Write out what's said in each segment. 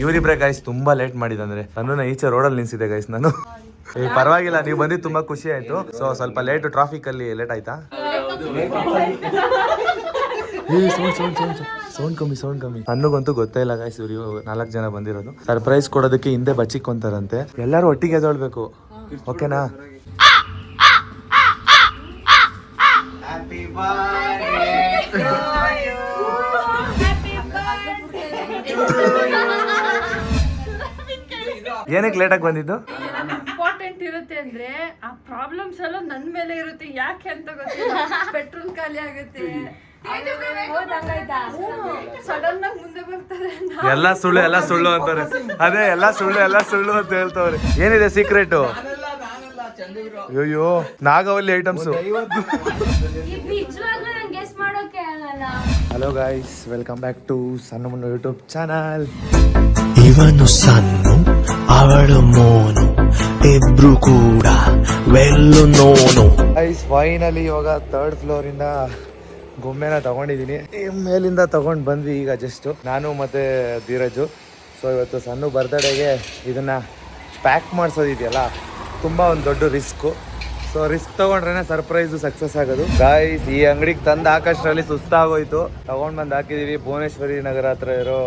ಇವರಿಬ್ರೆ guys ತುಂಬಾ late ಮಾಡಿದಂದ್ರೆ ನನ್ನ ಈಚೆ ರೋಡಲ್ಲಿ ನಿಲ್ಸಿದೆ ಗೈಸ್ ನಾನು. ಪರವಾಗಿಲ್ಲ, ನೀವು ಬಂದಿದ್ದು ತುಂಬಾ ಖುಷಿ ಆಯ್ತು. ಸೊ ಸ್ವಲ್ಪ ಲೇಟ್, ಟ್ರಾಫಿಕ್ ಅಲ್ಲಿ ಲೇಟ್ ಆಯ್ತಾ? ಸೌಂಡ್ ಕಮ್ಮಿ. ಅನ್ನಗಂತೂ ಗೊತ್ತೇ ಇಲ್ಲ ಗೈಸ್, ಇವ್ರು 4 ಜನ ಬಂದಿರೋದು. ಸರ್ಪ್ರೈಸ್ ಕೊಡೋದಕ್ಕೆ ಹಿಂದೆ ಬಚ್ಚಿಕೊಂತಾರಂತೆ. ಎಲ್ಲರೂ ಒಟ್ಟಿಗೆ ಎದ್ದೇಳ್ಬೇಕು, ಓಕೆನಾ? ಏನಕ್ಕೆ ಲೇಟಾಗಿ ಬಂದಿದ್ದು? ಇಂಪಾರ್ಟೆಂಟ್ ಇರುತ್ತೆ ಅಂದ್ರೆ ಆ ಪ್ರಾಬ್ಲಮ್ಸ್ ಎಲ್ಲ ನನ್ ಮೇಲೆ ಇರುತ್ತೆ. ಯಾಕೆ ಅಂತ ಗೊತ್ತಿಲ್ಲ. ಪೆಟ್ರೋಲ್ ಖಾಲಿ ಆಗುತ್ತೆ, ಸಡನ್ ಆಗಿ ಮುಂದೆ ಬರ್ತಾರೆ. ಎಲ್ಲ ಸುಳ್ಳು ಅಂತಾರೆ. ಅದೇ ಎಲ್ಲ ಸುಳ್ಳು ಅಂತ ಹೇಳ್ತವ್ರೆ. ಏನಿದೆ ಸೀಕ್ರೆಟ್? ಅಯ್ಯೋ, Nagavalli items. Hello guys, welcome back to ಸಣ್ಣ ಮುನ್ನ ಯೂಟ್ಯೂಬ್ ಚಾನಲ್. ಇವನು ಸಣ್ಣ, ಅವಳು ಮೋನು, ಇಬ್ರು ಕೂಡ ವೆಲ್ಲು ನೋನು. ಗೈಸ್ ಫೈನಲಿ ಇವಾಗ 3rd ಫ್ಲೋರ್ ಇಂದ ಗೊಂಬೆನ ತಗೊಂಡಿದೀನಿ. ಮೇಲಿಂದ ತಗೊಂಡ್ ಬಂದ್ವಿ ಈಗ ಜಸ್ಟ್, ನಾನು ಮತ್ತೆ ಧೀರಜು. ಸೊ ಇವತ್ತು ಸಣ್ಣ ಬರ್ತ್ಡೇಗೆ ಇದನ್ನ ಪ್ಯಾಕ್ ಮಾಡಿಸೋದಿದೆಯಲ್ಲ, ತುಂಬಾ ಒಂದು ದೊಡ್ಡ ರಿಸ್ಕು. ಸೊ ರಿಸ್ಕ್ ತಗೊಂಡ್ರೆ ಸರ್ಪ್ರೈಸ್ ಸಕ್ಸಸ್ ಆಗೋದು. ಗಾಯ್ಸ್ ಈ ಅಂಗಡಿಗೆ ತಂದು ಹಾಕೋಷ್ಟರಲ್ಲಿ ಸುಸ್ತಾಗೋಯ್ತು. ತಗೊಂಡ್ ಬಂದು ಹಾಕಿದೀವಿ ಭುವನೇಶ್ವರಿ ನಗರ ಹತ್ರ ಇರೋ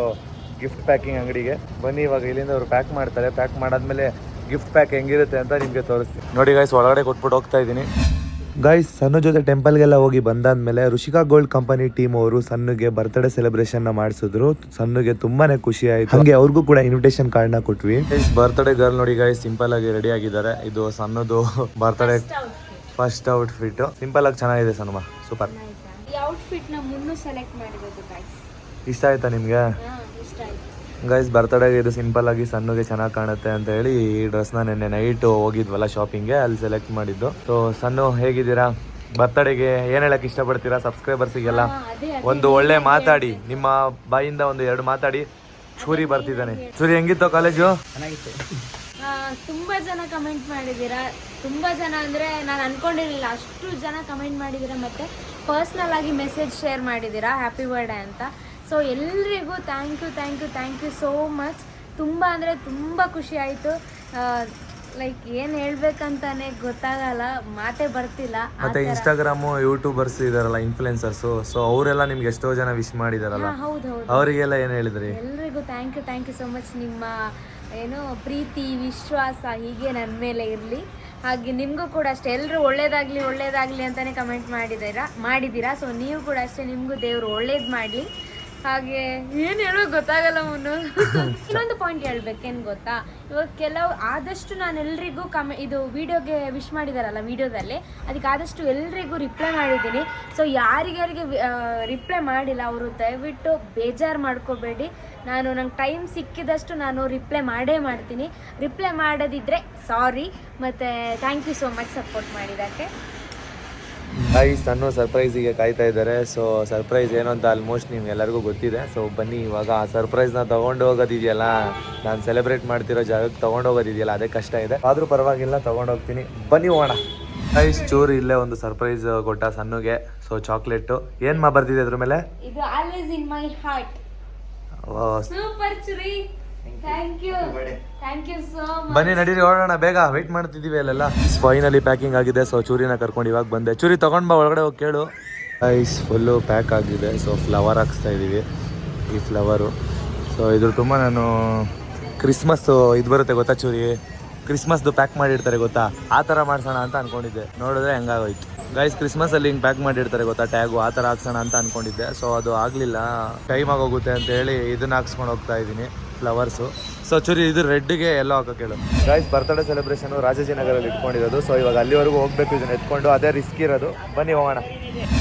ಗಿಫ್ಟ್ ಪ್ಯಾಕಿಂಗ್ ಅಂಗಡಿಗೆ. ಬನ್ನಿ ಇವಾಗ ಇಲ್ಲಿಂದ ಅವ್ರು ಪ್ಯಾಕ್ ಮಾಡ್ತಾರೆ. ಪ್ಯಾಕ್ ಮಾಡಾದ್ಮೇಲೆ ಗಿಫ್ಟ್ ಪ್ಯಾಕ್ ಹೆಂಗಿರುತ್ತೆ ಅಂತ ನಿಮಗೆ ತೋರಿಸ್ತೀನಿ. ನೋಡಿ ಗೈಸ್, ಒಳಗಡೆ ಕೊಟ್ಬಿಟ್ಟು ಹೋಗ್ತಾ ಇದ್ದೀನಿ. ಗೈಸ್ ಸಣ್ಣ ಜೊತೆ ಟೆಂಪಲ್ಗೆಲ್ಲ ಹೋಗಿ ಬಂದಾದ್ಮೇಲೆ ಋಷಿಕಾ ಗೋಲ್ಡ್ ಕಂಪನಿ ಟೀಮ್ ಅವರು ಸಣ್ಣಗೆ ಬರ್ತ್ಡೇ ಸೆಲೆಬ್ರೇಷನ್ ನ ಮಾಡಿಸಿದ್ರು. ಸಣ್ಣಗೆ ತುಂಬಾನೇ ಖುಷಿ ಆಯ್ತು. ಹಂಗೆ ಅವ್ರಿಗೂ ಕೂಡ ಇನ್ವಿಟೇಷನ್ ಕಾರ್ಡ್ ನ ಕೊಟ್ವಿ. ಬರ್ತ್ಡೇ ಗರ್ಲ್ ನೋಡಿ ಗೈಸ್, ಸಿಂಪಲ್ ಆಗಿ ರೆಡಿ ಆಗಿದ್ದಾರೆ. ಇದು ಸಣ್ಣದು ಬರ್ತ್ಡೇ ಫಸ್ಟ್ ಔಟ್ಫಿಟ್. ಸಿಂಪಲ್ ಆಗಿ ಚೆನ್ನಾಗಿದೆ ಸಣ್ಣ, ಸೂಪರ್. ಈ ಔಟ್ಫಿಟ್ ನ ಮುನ್ನು ಸೆಲೆಕ್ಟ್ ಮಾಡಿರೋದು ಗೈಸ್. ಇಷ್ಟ ಆಯ್ತಾ ನಿಮ್ಗೆ? ಇಷ್ಟ ಆಯ್ತು ಗೈಸ್. ಬರ್ತ್ಡೇಗೆ ಇದು ಸಿಂಪಲ್ ಆಗಿ ಸಣ್ಣಗೆ ಚೆನ್ನಾಗಿ ಕಾಣುತ್ತೆ ಅಂತ ಹೇಳಿ ಈ ಡ್ರೆಸ್ನ ನಿನ್ನೆ ನೈಟ್ ಹೋಗಿದ್ವಲ್ಲ ಶಾಪಿಂಗ್ಗೆ, ಅಲ್ಲಿ ಸೆಲೆಕ್ಟ್ ಮಾಡಿದ್ದು. ಸೊ ಸಣ್ಣ ಹೇಗಿದ್ದೀರಾ? ಬರ್ತ್ಡೇಗೆ ಏನ್ ಹೇಳಕ್ ಇಷ್ಟಪಡ್ತೀರಾ ಸಬ್ಸ್ಕ್ರೈಬರ್ಸಿಗೆಲ್ಲ? ಒಂದು ಒಳ್ಳೆ ಮಾತಾಡಿ, ನಿಮ್ಮ ಬಾಯಿಂದ ಒಂದು 2 ಮಾತಾಡಿ. ಚೂರಿ ಬರ್ತಿದ್ದಾನೆ. ಚೂರಿ ಹೆಂಗಿತ್ತು ಕಾಲೇಜು? ತುಂಬಾ ಜನ ಕಮೆಂಟ್ ಮಾಡಿದ್ದೀರಾ. ತುಂಬಾ ಜನ ಅಂದ್ರೆ ನಾನು ಅನ್ಕೊಂಡಿರ್ಲಿಲ್ಲ ಅಷ್ಟು ಜನ ಕಮೆಂಟ್ ಮಾಡಿದ್ದೀರಾ. ಮತ್ತೆ ಪರ್ಸ್ನಲ್ ಆಗಿ ಮೆಸೇಜ್ ಶೇರ್ ಮಾಡಿದ್ದೀರಾ ಹ್ಯಾಪಿ ಬರ್ಡೇ ಅಂತ. ಸೊ ಎಲ್ರಿಗೂ ಥ್ಯಾಂಕ್ ಯು ಸೋ ಮಚ್. ತುಂಬ ಅಂದರೆ ತುಂಬ ಖುಷಿ ಆಯಿತು. ಲೈಕ್ ಏನು ಹೇಳ್ಬೇಕಂತಾನೆ ಗೊತ್ತಾಗಲ್ಲ, ಮಾತೇ ಬರ್ತಿಲ್ಲ. ಮತ್ತೆ ಇನ್ಸ್ಟಾಗ್ರಾಮು ಯೂಟ್ಯೂಬರ್ಸ್ ಇದಾರಲ್ಲ, ಇನ್ಫ್ಲುಯೆನ್ಸರ್ಸು, ಸೊ ಅವರೆಲ್ಲ ನಿಮ್ಗೆ ಎಷ್ಟೋ ಜನ ವಿಶ್ ಮಾಡಿದಾರಲ್ಲ, ಹೌದು ಅವರಿಗೆಲ್ಲ ಏನು ಹೇಳಿದ್ರಿ? ಎಲ್ರಿಗೂ ಥ್ಯಾಂಕ್ ಯು ಸೋ ಮಚ್. ನಿಮ್ಮ ಏನು ಪ್ರೀತಿ ವಿಶ್ವಾಸ ಹೀಗೆ ನನ್ನ ಮೇಲೆ ಇರಲಿ. ಹಾಗೆ ನಿಮಗೂ ಕೂಡ ಅಷ್ಟೇ, ಎಲ್ಲರೂ ಒಳ್ಳೇದಾಗಲಿ ಅಂತಲೇ ಕಮೆಂಟ್ ಮಾಡಿದ್ದೀರಾ. ಸೊ ನೀವು ಕೂಡ ಅಷ್ಟೇ, ನಿಮಗೂ ದೇವರು ಒಳ್ಳೇದು ಮಾಡಲಿ. ಹಾಗೆ ಏನು ಹೇಳೋಕೆ ಗೊತ್ತಾಗಲ್ಲ ಮುನ್ನು. ಇನ್ನೊಂದು ಪಾಯಿಂಟ್ ಹೇಳ್ಬೇಕೇನು ಗೊತ್ತಾ, ಇವಾಗ ಕೆಲವು ಆದಷ್ಟು ನಾನು ಎಲ್ರಿಗೂ ಇದು ವಿಡಿಯೋಗೆ ವಿಶ್ ಮಾಡಿದಾರಲ್ಲ ವಿಡಿಯೋದಲ್ಲಿ, ಅದಕ್ಕೆ ಆದಷ್ಟು ಎಲ್ರಿಗೂ ರಿಪ್ಲೈ ಮಾಡಿದ್ದೀನಿ. ಸೊ ಯಾರಿಗಾರಿಗೆ ರಿಪ್ಲೈ ಮಾಡಿಲ್ಲ ಅವರು ದಯವಿಟ್ಟು ಬೇಜಾರು ಮಾಡ್ಕೋಬೇಡಿ. ನಂಗೆ ಟೈಮ್ ಸಿಕ್ಕಿದಷ್ಟು ನಾನು ರಿಪ್ಲೈ ಮಾಡ್ತೀನಿ. ರಿಪ್ಲೈ ಮಾಡೋದಿದ್ರೆ ಸಾರಿ. ಮತ್ತು thank you so much support ಮಾಡಿದ್ದಕ್ಕೆ. ಗೈಸ್ ಸಣ್ಣ ಸರ್ಪ್ರೈಸಿಗೆ ಕಾಯ್ತಾ ಇದ್ದಾರೆ. ಸೊ ಸರ್ಪ್ರೈಸ್ ಏನು ಅಂತ ಆಲ್ಮೋಸ್ಟ್ ನಿಮ್ಗೆ ಎಲ್ಲರಿಗೂ ಗೊತ್ತಿದೆ. ಸೊ ಬನ್ನಿ ಇವಾಗ ಆ ಸರ್ಪ್ರೈಸ್ನ ತೊಗೊಂಡು ಹೋಗೋದಿದೆಯಲ್ಲ, ನಾನು ಸೆಲೆಬ್ರೇಟ್ ಮಾಡ್ತಿರೋ ಜಾಗಕ್ಕೆ ತೊಗೊಂಡು ಹೋಗೋದಿದೆಯಲ್ಲ, ಅದೇ ಕಷ್ಟ ಇದೆ. ಆದರೂ ಪರವಾಗಿಲ್ಲ, ತೊಗೊಂಡೋಗ್ತೀನಿ. ಬನ್ನಿ ಹೋಗೋಣ. ಗೈಸ್ ಚೂರು ಇಲ್ಲೇ ಒಂದು ಸರ್ಪ್ರೈಸ್ ಕೊಟ್ಟ ಸಣ್ಣಗೆ. ಸೊ ಚಾಕ್ಲೇಟು ಏನು ಬರ್ತಿದೆ ಅದ್ರ ಮೇಲೆ? ಇದು always in my heart. Super Churi, thank you so much. ಬನ್ನಿ ನಡೀರಿ ಹೊರಡೋಣ, ಬೇಗ ವೆಯ್ಟ್ ಮಾಡ್ತಿದ್ದೀವಿ ಅಲ್ಲೆಲ್ಲ. ಫೈನಲಿ ಪ್ಯಾಕಿಂಗ್ ಆಗಿದೆ. ಸೊ ಚೂರಿನ ಕರ್ಕೊಂಡು ಇವಾಗ ಬಂದೆ. ಚೂರಿ ತಗೊಂಡ್ ಬಾ, ಒಳಗಡೆ ಹೋಗಿ ಕೇಳು. ಐಸ್ ಫುಲ್ಲು ಪ್ಯಾಕ್ ಆಗಿದೆ. ಸೊ ಫ್ಲವರ್ ಹಾಕ್ಸ್ತಾ ಇದ್ದೀವಿ, ಈ ಫ್ಲವರು. ಸೊ ಇದ್ರ ತುಂಬ ನಾನು ಕ್ರಿಸ್ಮಸ್ ಇದು ಬರುತ್ತೆ ಗೊತ್ತಾ ಚೂರಿ, ಕ್ರಿಸ್ಮಸ್ದು ಪ್ಯಾಕ್ ಮಾಡಿರ್ತಾರೆ ಗೊತ್ತಾ, ಆ ಥರ ಮಾಡ್ಸೋಣ ಅಂತ ಅನ್ಕೊಂಡಿದ್ದೆ. ನೋಡಿದ್ರೆ ಹೆಂಗಾಗೋಯ್ತು ಗೈಸ್. ಕ್ರಿಸ್ಮಸಲ್ಲಿ ಹಿಂಗೆ ಪ್ಯಾಕ್ ಮಾಡಿರ್ತಾರೆ ಗೊತ್ತಾ ಟ್ಯಾಗು, ಆ ಥರ ಹಾಕ್ಸೋಣ ಅಂತ ಅನ್ಕೊಂಡಿದ್ದೆ. ಸೊ ಅದು ಆಗಲಿಲ್ಲ, ಟೈಮ್ ಆಗೋಗುತ್ತೆ ಅಂತ ಹೇಳಿ ಇದನ್ನ ಹಾಕ್ಸ್ಕೊಂಡು ಹೋಗ್ತಾ ಇದ್ದೀನಿ, ಫ್ಲವರ್ಸು. ಸೊ ಚೂರಿ ಇದು ರೆಡ್ಗೆ ಎಲ್ಲೋ ಹಾಕೋ ಕೇಳು. ಗೈಸ್ ಬರ್ತ್ಡೇ ಸೆಲೆಬ್ರೇಷನು ರಾಜಾಜಿನಗರಲ್ಲಿ ಇಟ್ಕೊಂಡಿರೋದು. ಸೊ ಇವಾಗ ಅಲ್ಲಿವರೆಗೂ ಹೋಗ್ಬೇಕು ಇದನ್ನ ಎತ್ಕೊಂಡು, ಅದೇ ರಿಸ್ಕ್ ಇರೋದು. ಬನ್ನಿ ಹೋಗೋಣ.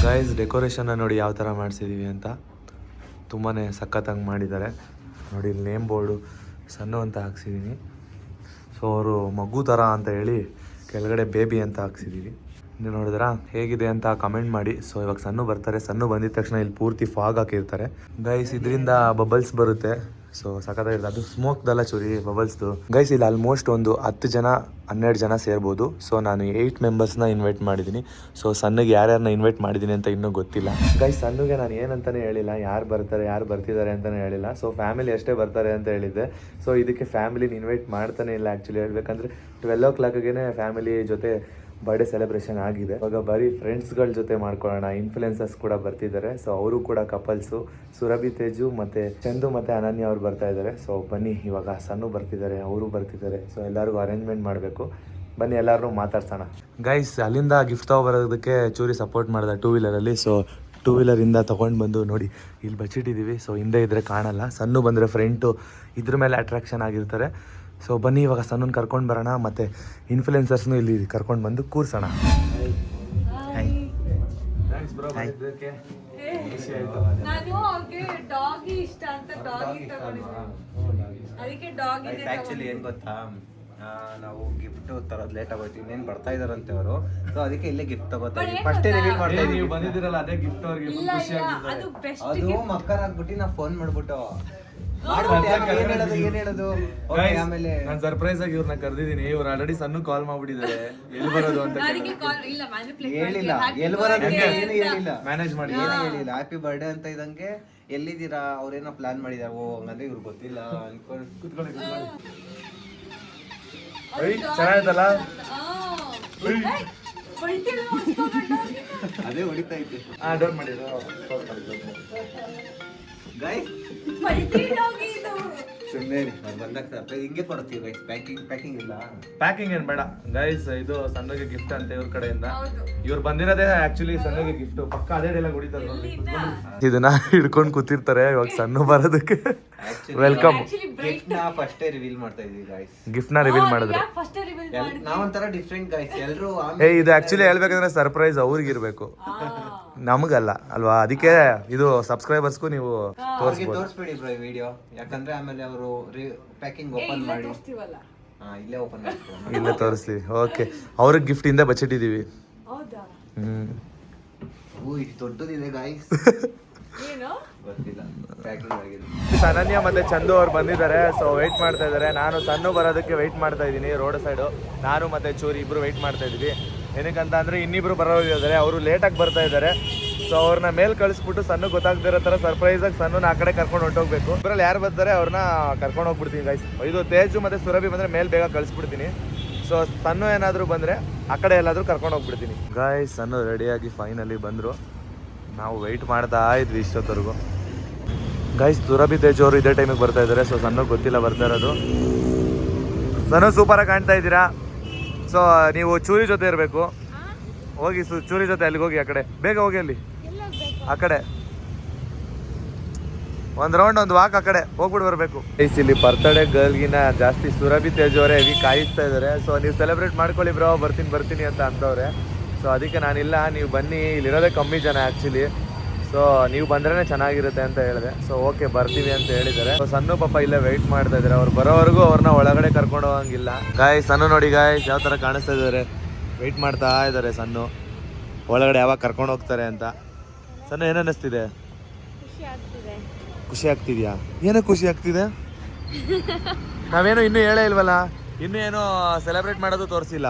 ಗೈಸ್ ಡೆಕೋರೇಷನ್ನ ನೋಡಿ ಯಾವ ಥರ ಮಾಡಿಸಿದ್ದೀವಿ ಅಂತ, ತುಂಬಾ ಸಖತ್ತಾಗಿ ಮಾಡಿದ್ದಾರೆ ನೋಡಿ. ಇಲ್ಲಿ ನೇಮ್ ಬೋರ್ಡು ಸಣ್ಣ ಅಂತ ಹಾಕ್ಸಿದ್ದೀನಿ. ಸೊ ಅವರು ಮಗು ಥರ ಅಂತ ಹೇಳಿ ಕೆಳಗಡೆ ಬೇಬಿ ಅಂತ ಹಾಕ್ಸಿದ್ದೀವಿ. ನೀವು ನೋಡಿದ್ರಾ ಹೇಗಿದೆ ಅಂತ ಕಮೆಂಟ್ ಮಾಡಿ. ಸೊ ಇವಾಗ ಸಣ್ಣ ಬರ್ತಾರೆ. ಸಣ್ಣ ಬಂದಿದ ತಕ್ಷಣ ಇಲ್ಲಿ ಪೂರ್ತಿ ಫಾಗ್ ಹಾಕಿರ್ತಾರೆ ಗೈಸ್. ಇದರಿಂದ ಬಬಲ್ಸ್ ಬರುತ್ತೆ. ಸೊ ಸಖತ್ತಾಗಿರುತ್ತೆ. ಅದು ಸ್ಮೋಕ್ದಲ್ಲ ಚೂರಿ, ಬಬಲ್ಸ್ದು. ಗೈಸ್ ಇಲ್ಲಿ ಆಲ್ಮೋಸ್ಟ್ ಒಂದು 10 ಜನ 12 ಜನ ಸೇರ್ಬೋದು. ಸೊ ನಾನು 8 ಮೆಂಬರ್ಸ್ನ ಇನ್ವೈಟ್ ಮಾಡಿದ್ದೀನಿ. ಸೊ ಸಣ್ಣಗೆ ಯಾರ್ಯಾರನ್ನ ಇನ್ವೈಟ್ ಮಾಡಿದ್ದೀನಿ ಅಂತ ಇನ್ನೂ ಗೊತ್ತಿಲ್ಲ. ಗೈಸ್ ಸಣ್ಣಗೆ ನಾನು ಏನಂತಾನೆ ಹೇಳಿಲ್ಲ, ಯಾರು ಬರ್ತಾರೆ ಯಾರು ಬರ್ತಿದ್ದಾರೆ ಅಂತಲೇ ಹೇಳಿಲ್ಲ. ಸೊ ಫ್ಯಾಮಿಲಿ ಅಷ್ಟೇ ಬರ್ತಾರೆ ಅಂತ ಹೇಳಿದ್ದೆ. ಸೊ ಇದಕ್ಕೆ ಫ್ಯಾಮಿಲಿನ ಇನ್ವೈಟ್ ಮಾಡ್ತಾನೆ ಇಲ್ಲ ಆ್ಯಕ್ಚುಲಿ ಹೇಳ್ಬೇಕಂದ್ರೆ. 12 o'clockಗೆ ಫ್ಯಾಮಿಲಿ ಜೊತೆ ಬರ್ಡೇ ಸೆಲೆಬ್ರೇಷನ್ ಆಗಿದೆ. ಇವಾಗ ಬರೀ ಫ್ರೆಂಡ್ಸ್ಗಳ ಜೊತೆ ಮಾಡ್ಕೊಳ್ಳೋಣ. ಇನ್ಫ್ಲುಯೆನ್ಸರ್ಸ್ ಕೂಡ ಬರ್ತಿದ್ದಾರೆ. ಸೊ ಅವರು ಕೂಡ ಕಪಲ್ಸು. ಸುರಭಿ ತೇಜು ಮತ್ತು ಚಂದು ಮತ್ತು ಅನನ್ಯ ಅವ್ರು ಬರ್ತಾ ಇದ್ದಾರೆ. ಸೊ ಬನ್ನಿ, ಇವಾಗ ಸಣ್ಣ ಬರ್ತಿದ್ದಾರೆ, ಅವರು ಬರ್ತಿದ್ದಾರೆ. ಸೊ ಎಲ್ಲರಿಗೂ ಅರೇಂಜ್ಮೆಂಟ್ ಮಾಡಬೇಕು. ಬನ್ನಿ ಎಲ್ಲರೂ ಮಾತಾಡ್ಸೋಣ. ಗೈಸ್ ಅಲ್ಲಿಂದ ಗಿಫ್ಟ್ ತೊಗೊಬರೋದಕ್ಕೆ ಚೂರಿ ಸಪೋರ್ಟ್ ಮಾಡಿದೆ 2 wheeಲರಲ್ಲಿ. ಸೊ 2 wheeಲರಿಂದ ತೊಗೊಂಡು ಬಂದು ನೋಡಿ ಇಲ್ಲಿ ಬಚ್ಚಿಟ್ಟಿದ್ದೀವಿ. ಸೊ ಹಿಂದೆ ಇದ್ದರೆ ಕಾಣಲ್ಲ, ಸಣ್ಣ ಬಂದರೆ ಫ್ರಂಟು ಇದ್ರ ಮೇಲೆ ಅಟ್ರಾಕ್ಷನ್ ಆಗಿರ್ತಾರೆ. ಸೊ ಬನ್ನಿ ಇವಾಗ ಸಣ್ಣನ ಕರ್ಕೊಂಡು ಬರೋಣ, ಮತ್ತು ಇನ್ಫ್ಲುಯೆನ್ಸರ್ಸ್ನು ಇಲ್ಲಿ ಕರ್ಕೊಂಡು ಬಂದು ಕೂರ್ಸೋಣ. ನಾನು ಅವ್ರಿಗೆ ಡಾಗಿ ಇಷ್ಟ ಅಂತ ಡಾಗಿ ತಗೊಂಡಿದ್ದೆ. ಅದಕ್ಕೆ ಡಾಗಿ ಆಕ್ಚುಲಿ ಏನ್ ಗೊತ್ತಾ, ನಾವು ಗಿಫ್ಟ್ ತರೋದು ಲೇಟ್ ಆಗೋಯ್ತು. ಇನ್ನೇನು ಬರ್ತಾ ಇದಾರಂತೆ ಅವರು. ಸೊ ಅದಕ್ಕೆ ಇಲ್ಲೇ ಗಿಫ್ಟ್ ತಗೋತಾ ಇದ್ದೀವಿ. ಫಸ್ಟ್ ರಿವೀಲ್ ಮಾಡ್ತಾ ಇದೀವಿ. ಬಂದಿದ್ದೀರಲ್ಲ ಅದೇ ಗಿಫ್ಟ್ ಅವ್ರಿಗೆ ಖುಷಿ ಆಗಿದೆ. ಅದು ಬೆಸ್ಟ್. ಅದು ಮಕ್ಕರಾಗ್ಬಿಟ್ಟು ನಾ ಫೋನ್ ಮಾಡ್ಬಿಟ್ಟು ಏನ್ ಹೇಳೋದು. ಆಮೇಲೆ ನಾನು ಸರ್ಪ್ರೈಸ್ ಆಗಿ ಇವ್ರನ್ನ ಕರೆದಿದ್ದೀನಿ. ಇವ್ರು ಆಲ್ರೆಡಿ ಸಣ್ಣ ಕಾಲ್ ಮಾಡ್ಬಿಟ್ಟಿದ್ದಾರೆ ಎಲ್ಲಿ ಬರೋದು ಅಂತ. ಅದಕ್ಕೆ ಕಾಲ್ ಇಲ್ಲ, ಮ್ಯಾನಿಪುಲೇಟ್ ಹೇಳಿಲ್ಲ ಎಲ್ಲಿ ಬರೋದು ಏನು ಹೇಳಿಲ್ಲ, ಮ್ಯಾನೇಜ್ ಮಾಡಿ ಏನೂ ಹೇಳಿಲ್ಲ. ಹ್ಯಾಪಿ ಬರ್ಡೇ ಅಂತ ಇದಂಗೆ ಎಲ್ಲಿದ್ದೀರಾ ಅವ್ರೇನೋ ಪ್ಲಾನ್ ಮಾಡಿದಾರೆ. ಓ ಹಂಗಂದ್ರೆ ಇವ್ರು ಗೊತ್ತಿಲ್ಲ ಅನ್ಕೊಂಡು ಕುತ್ಕೊಳ್ಳಿ. ಚೆನ್ನಾಯ್ತಲ್ಲ, ಅದೇ ಹೊಡಿತಾ ಇತ್ತು. ಡೋರ್ ಮಾಡಿದ್ರು ಗೈಸ್ ಸುಮ್ಮನೆ ಬಂದಾಗ ಸರ್ಪ್ರೈಸ್ ಹಿಂಗೆ ಕೊಡ್ತೀವಿ ಗೈಸ್. ಪ್ಯಾಕಿಂಗ್ ಇಲ್ಲ, ಪ್ಯಾಕಿಂಗ್ ಏನ್ ಬೇಡ ಗೈಸ್. ಇದು ಸಣ್ಣಗೆ ಗಿಫ್ಟ್ ಅಂತ ಇವ್ರ ಕಡೆಯಿಂದ. ಇವ್ರು ಬಂದಿರೋದೇ ಆಕ್ಚುಲಿ ಸಣ್ಣಗೆ ಗಿಫ್ಟ್. ಪಕ್ಕ ಅದೇ ಡೈಲಾಗ್ ಹೊಡಿತಾರೆ ನೋಡಿ. ಇದನ್ನ ಹಿಡ್ಕೊಂಡು ಕೂತಿರ್ತಾರೆ ಇವಾಗ ಸಣ್ಣ ಬರೋದಕ್ಕೆ. ವೆಲ್ಕಮ್. ಗಿಫ್ಟ್ ನ ಫಸ್ಟ್ ರಿವೀಲ್ ಮಾಡ್ತಾ ಇದೀವಿ ಗೈಸ್. ಗಿಫ್ಟ್ ನ ರಿವೀಲ್ ಮಾಡಿದ್ರು. ನಾವೊಂಥರ ಡಿಫ್ರೆಂಟ್ ಗೈಸ್. ಎಲ್ರು ಇದು ಆಕ್ಚುಲಿ ಹೇಳ್ಬೇಕಂದ್ರೆ ಸರ್ಪ್ರೈಸ್ ಅವ್ರಿಗೆ ಇರ್ಬೇಕು, ನಮಗಲ್ಲ ಅಲ್ವಾ. ಅದಕ್ಕೆ ಇದು ಸಬ್ಸ್ಕ್ರೈಬರ್ಸ್ಗೂ ನೀವು ತೋರಿಸ್ಬೇಡಿ ಬ್ರೋ ಈ ವಿಡಿಯೋ. ಯಾಕಂದ್ರೆ ಆಮೇಲೆ ಅವರು ಪ್ಯಾಕಿಂಗ್ ಓಪನ್ ಮಾಡಿ ಇಲ್ಲೇ ಓಪನ್ ಮಾಡ್ತಾರೆ, ಇಲ್ಲೇ ತೋರಿಸ್ತೀವಿ. ಓಕೆ, ಅವ್ರಿಗೆ ಗಿಫ್ಟ್ ಇಂದ ಬಚ್ಚಿಟ್ಟಿದೀವಿ. ಇದು ದೊಡ್ಡದಿದೆ ಗಾಯ್ಸ್. ಗೊತ್ತಿಲ್ಲ, ಪ್ಯಾಕಿಂಗ್ ಆಗಿದೆ. ಅನನ್ಯ ಮತ್ತೆ ಚಂದು ಅವ್ರು ಬಂದಿದ್ದಾರೆ. ಸೊ ವೆಯ್ಟ್ ಮಾಡ್ತಾ ಇದ್ದಾರೆ. ನಾನು ಸಣ್ಣ ಬರೋದಕ್ಕೆ ವೆಯ್ಟ್ ಮಾಡ್ತಾ ಇದ್ದೀನಿ ರೋಡ್ ಸೈಡು. ನಾನು ಮತ್ತೆ ಚೂರಿ ಇಬ್ರು ವೆಯ್ಟ್ ಮಾಡ್ತಾ ಇದ್ದೀವಿ. ಏನಕ್ಕಂತ ಅಂದರೆ ಇನ್ನಿಬ್ರು ಬರೋರಿದ್ದಾರೆ, ಅವರು ಲೇಟಾಗಿ ಬರ್ತಾ ಇದ್ದಾರೆ. ಸೊ ಅವ್ರನ್ನ ಮೇಲೆ ಕಳಿಸ್ಬಿಟ್ಟು ಸಣ್ಣ ಗೊತ್ತಾಗ್ದಿರೋ ಥರ ಸರ್ಪ್ರೈಸಾಗಿ ಸಣ್ಣನ ಆ ಕಡೆ ಕರ್ಕೊಂಡು ಹೊಂಟೋಗ್ಬೇಕು. ಇಬ್ಬರಲ್ಲಿ ಯಾರು ಬರ್ತಾರೆ ಅವ್ರನ್ನ ಕರ್ಕೊಂಡು ಹೋಗ್ಬಿಡ್ತೀನಿ ಗೈಸ್. ಇದು ತೇಜು ಮತ್ತು ಸುರಭಿ ಬಂದರೆ ಮೇಲೆ ಬೇಗ ಕಳಿಸ್ಬಿಡ್ತೀನಿ. ಸೊ ಸಣ್ಣ ಏನಾದರೂ ಬಂದರೆ ಆ ಕಡೆ ಎಲ್ಲಾದರೂ ಕರ್ಕೊಂಡು ಹೋಗ್ಬಿಡ್ತೀನಿ. ಗೈಸ್ ಸಣ್ಣ ರೆಡಿಯಾಗಿ ಫೈನಲಿ ಬಂದರು. ನಾವು ವೆಯ್ಟ್ ಮಾಡ್ತಾ ಇದ್ವಿ ಇಷ್ಟೊತ್ತವರೆಗೂ. ಗೈಸ್ ಸುರಭಿ ತೇಜು ಅವರು ಇದೇ ಟೈಮಿಗೆ ಬರ್ತಾ ಇದ್ದಾರೆ. ಸೊ ಸಣ್ಣ ಗೊತ್ತಿಲ್ಲ ಬರ್ತಾ ಇರೋದು. ಸಣ್ಣ ಸೂಪರಾಗಿ ಕಾಣ್ತಾ ಇದ್ದೀರಾ. ಸೊ ನೀವು ಚೂರಿ ಜೊತೆ ಇರಬೇಕು. ಹೋಗಿ ಚೂರಿ ಜೊತೆ ಅಲ್ಲಿಗೆ ಹೋಗಿ, ಆ ಕಡೆ ಬೇಗ ಹೋಗಿ, ಅಲ್ಲಿ ಆ ಕಡೆ ಒಂದು ರೌಂಡ್ ಒಂದು ವಾಕ್ ಆ ಕಡೆ ಹೋಗ್ಬಿಟ್ಟು ಬರಬೇಕು. ಇಲ್ಲಿ ಬರ್ತ್ಡೇ ಗರ್ಲ್ಗಿನ ಜಾಸ್ತಿ ಸುರಭಿ ತೇಜ್ ಅವರೇ ಹೆವಿ ಕಾಯಿಸ್ತಾ ಇದ್ದಾರೆ. ಸೊ ನೀವು ಸೆಲೆಬ್ರೇಟ್ ಮಾಡ್ಕೊಳ್ಳಿ ಬ್ರೋ, ಬರ್ತೀನಿ ಅಂತ ಅಂತವ್ರೆ. ಸೊ ಅದಕ್ಕೆ ನಾನಿಲ್ಲ, ನೀವು ಬನ್ನಿ, ಇಲ್ಲಿರೋದೇ ಕಮ್ಮಿ ಜನ ಆ್ಯಕ್ಚುಲಿ. ಸೊ ನೀವು ಬಂದ್ರೇ ಚೆನ್ನಾಗಿರುತ್ತೆ ಅಂತ ಹೇಳಿದೆ. ಸೊ ಓಕೆ ಬರ್ತೀವಿ ಅಂತ ಹೇಳಿದ್ದಾರೆ. ಸೊ ಸಣ್ಣ ಪಾಪ ಇಲ್ಲೇ ವೆಯ್ಟ್ ಮಾಡ್ತಾ ಇದ್ದಾರೆ. ಅವ್ರು ಬರೋವರೆಗೂ ಅವ್ರನ್ನ ಒಳಗಡೆ ಕರ್ಕೊಂಡು ಹೋಗಂಗಿಲ್ಲ. ಗಾಯ್ಸ್ ಸಣ್ಣ ನೋಡಿ ಗಾಯ್ಸ್ ಯಾವ ಥರ ಕಾಣಿಸ್ತಾ ಇದ್ದಾರೆ. ವೆಯ್ಟ್ ಮಾಡ್ತಾ ಇದ್ದಾರೆ ಸಣ್ಣ, ಒಳಗಡೆ ಯಾವಾಗ ಕರ್ಕೊಂಡು ಹೋಗ್ತಾರೆ ಅಂತ. ಸಣ್ಣ ಏನು ಅನ್ನಿಸ್ತಿದೆ? ಖುಷಿ ಆಗ್ತಿದ್ಯಾ? ಏನೋ ಖುಷಿ ಆಗ್ತಿದೆ? ನಾವೇನು ಇನ್ನೂ ಹೇಳೇ ಇಲ್ವಲ್ಲ, ಇನ್ನೂ ಏನೋ ಸೆಲೆಬ್ರೇಟ್ ಮಾಡೋದು ತೋರಿಸಿಲ್ಲ.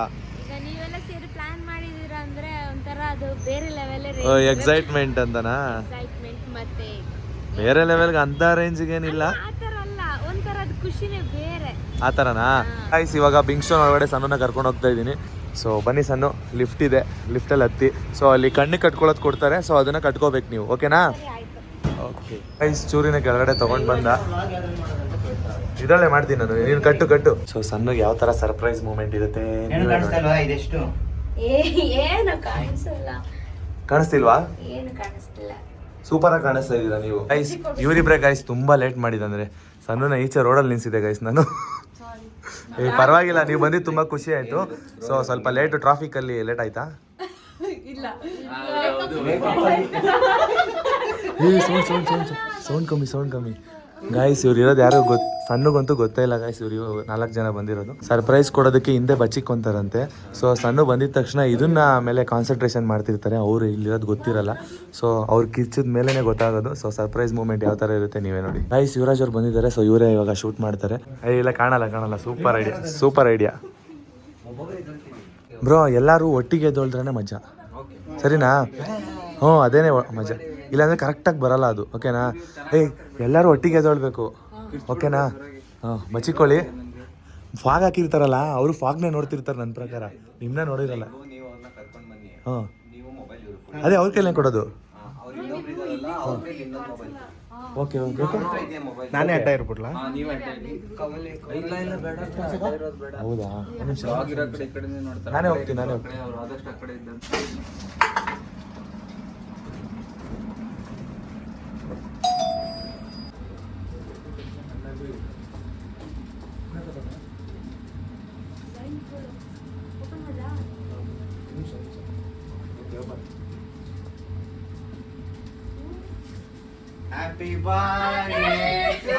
ನೀವೆಲ್ಲ ಸೇರಿ ಪ್ಲಾನ್ ಮಾಡಿದೀರಾ ಅಂದ್ರೆ ಒಂಥರ ಅದು ಬೇರೆ ಲೆವೆಲ್ ಎಕ್ಸೈಟ್ಮೆಂಟ್ ಅಂತನಾ? ಎಕ್ಸೈಟ್ಮೆಂಟ್ ಮತ್ತೆ ಬೇರೆ ಲೆವೆಲ್ಗೆ ಅಂತ ರೇಂಜ್ಗೆ ಏನಿಲ್ಲ, ಆ ಥರ ಅಲ್ಲ, ಒಂಥರ ಅದು ಖುಷಿನೇ ಬೇರೆ. ಆ ಥರನಾ? ಗೈಸ್ ಇವಾಗ ಬಿಂಗ್ ಸ್ಟೋನ್ ಒಳಗಡೆ ಸಣ್ಣನ ಕರ್ಕೊಂಡು ಹೋಗ್ತಾ ಇದ್ದೀನಿ. ಸೊ ಬನ್ನಿ ಸಣ್ಣ, ಲಿಫ್ಟ್ ಇದೆ, ಲಿಫ್ಟಲ್ಲಿ ಹತ್ತಿ. ಸೊ ಅಲ್ಲಿ ಕಣ್ಣಿಗೆ ಕಟ್ಕೊಳ್ಳೋದು ಕೊಡ್ತಾರೆ. ಸೊ ಅದನ್ನು ಕಟ್ಕೋಬೇಕು ನೀವು, ಓಕೆನಾ? ಓಕೆ ಗೈಸ್ ಚೂರಿನ ಕೆಳಗಡೆ ತೊಗೊಂಡು ಬಂದ. ಇದರಲ್ಲೇ ಮಾಡ್ತೀನಿ ನಾನು, ನೀನು ಕಟ್ಟು. ಸೊ ಸಣ್ಣಗೆ ಯಾವ ಥರ ಸರ್ಪ್ರೈಸ್ ಮೂಮೆಂಟ್ ಇರುತ್ತೆ ಇದೆಷ್ಟು ಏನು ಕಾಣಿಸಲ್ಲ. ಕಾಣಿಸ್ತಿಲ್ವಾ? ಏನು ಕಾಣಿಸ್ತಿಲ್ಲ. ಸೂಪರಾಗಿ ಕಾಣಿಸ್ತಾ ಇದ್ದೀರಾ ನೀವು. ಗೈಸ್ ಇವರಿಬ್ರೆ ಗೈಸ್ ತುಂಬಾ ಲೇಟ್ ಮಾಡಿದಂದ್ರೆ ಸಣ್ಣನ ಈಚೆ ರೋಡಲ್ಲಿ ನಿಲ್ಸಿದೆ ಗೈಸ್ ನಾನು. ಪರವಾಗಿಲ್ಲ, ನೀವು ಬಂದಿದ್ದು ತುಂಬಾ ಖುಷಿ ಆಯ್ತು. ಸೊ ಸ್ವಲ್ಪ ಲೇಟು, ಟ್ರಾಫಿಕ್ ಅಲ್ಲಿ ಲೇಟ್ ಆಯ್ತಾ? ಇಲ್ಲ, ಸೌಂಡ್ ಕಮ್ಮಿ. ಗಾಯ್ಸ್ ಇವ್ರು ಇರೋದು ಯಾರೋ ಸಣ್ಣಗಂತೂ ಗೊತ್ತೇ ಇಲ್ಲ ಗಾಯ್ಸ್. ಇವ್ರು 4 ಜನ ಬಂದಿರೋದು. ಸರ್ಪ್ರೈಸ್ ಕೊಡೋದಕ್ಕೆ ಹಿಂದೆ ಬಚ್ಚಿಕೊಂತಾರಂತೆ. ಸೊ ಸಣ್ಣ ಬಂದಿದ ತಕ್ಷಣ ಇದನ್ನ ಮೇಲೆ ಕಾನ್ಸಂಟ್ರೇಷನ್ ಮಾಡ್ತಿರ್ತಾರೆ. ಅವ್ರು ಇಲ್ಲಿರೋದು ಗೊತ್ತಿರಲ್ಲ. ಸೊ ಅವ್ರು ಕಿರ್ಚಿದ ಮೇಲೆನೆ ಗೊತ್ತಾಗೋದು. ಸೊ ಸರ್ಪ್ರೈಸ್ ಮೂಮೆಂಟ್ ಯಾವ ತರ ಇರುತ್ತೆ ನೀವೇ ನೋಡಿ. ಗಾಯ್ಸ್ ಯುವರಾಜ್ ಅವ್ರು ಬಂದಿದ್ದಾರೆ. ಸೊ ಇವರೇ ಇವಾಗ ಶೂಟ್ ಮಾಡ್ತಾರೆ. ಇಲ್ಲ ಕಾಣಲ್ಲ. Super idea bro. ಎಲ್ಲರೂ ಒಟ್ಟಿಗೆ ಎದ್ದೊಳ್ದ್ರೇ ಮಜಾ, ಸರಿನಾ? ಹ್ಞೂ ಅದೇನೇ ಮಜಾ. ಇಲ್ಲಾಂದ್ರೆ ಕರೆಕ್ಟಾಗಿ ಬರಲ್ಲ ಅದು. ಓಕೆನಾ? ಎಲ್ಲರೂ ಒಟ್ಟಿಗೆ ಎದ್ದೊಳ್ಬೇಕು. ಓಕೆನಾ? ಹಾಂ ಬಚ್ಚಿಕೊಳ್ಳಿ. ಫಾಗ್ ಹಾಕಿರ್ತಾರಲ್ಲ ಅವರು ಫಾಗ್ನೇ ನೋಡ್ತಿರ್ತಾರೆ ನನ್ನ ಪ್ರಕಾರ. ನಿಮ್ಮನ್ನ ನೋಡಿರಲ್ಲ. ನೀವು ಅವ್ರನ್ನ ಕರ್ಕೊಂಡು ಬನ್ನಿ. ಹಾಂ ನೀವು ಮೊಬೈಲ್ ಅದೇ ಅವ್ರ ಕೈಲೇ ಕೊಡೋದು. ಅವ್ರು ಇನ್ನೊಬ್ರು ಇದಾರಲ್ಲ, ಅವ್ರ ಕೈಲಿ ಇನ್ನೊಂದು ಮೊಬೈಲ್. ಓಕೆ ಮೊಬೈಲ್ ನಾನೇ ಅಡ್ಡ ಇರ್ಬಿಡ್ಲಾ? ನೀವು ಇಲ್ಲ ಬೇಡ, ಅಡ್ಡ ಇರೋದು ಬೇಡ. ಹೌದಾ? ಒಂದ್ ನಿಮಿಷ. ಆಗಿರೋ ಕಡೆ ಈ ಕಡೆನೇ ನೋಡ್ತಾರೆ. ನಾನೇ ಹೋಗ್ತೀನಿ. ಅವ್ರು ಆದಷ್ಟು ಆ ಕಡೆ ಇದ್ದಂತ. Happy birthday to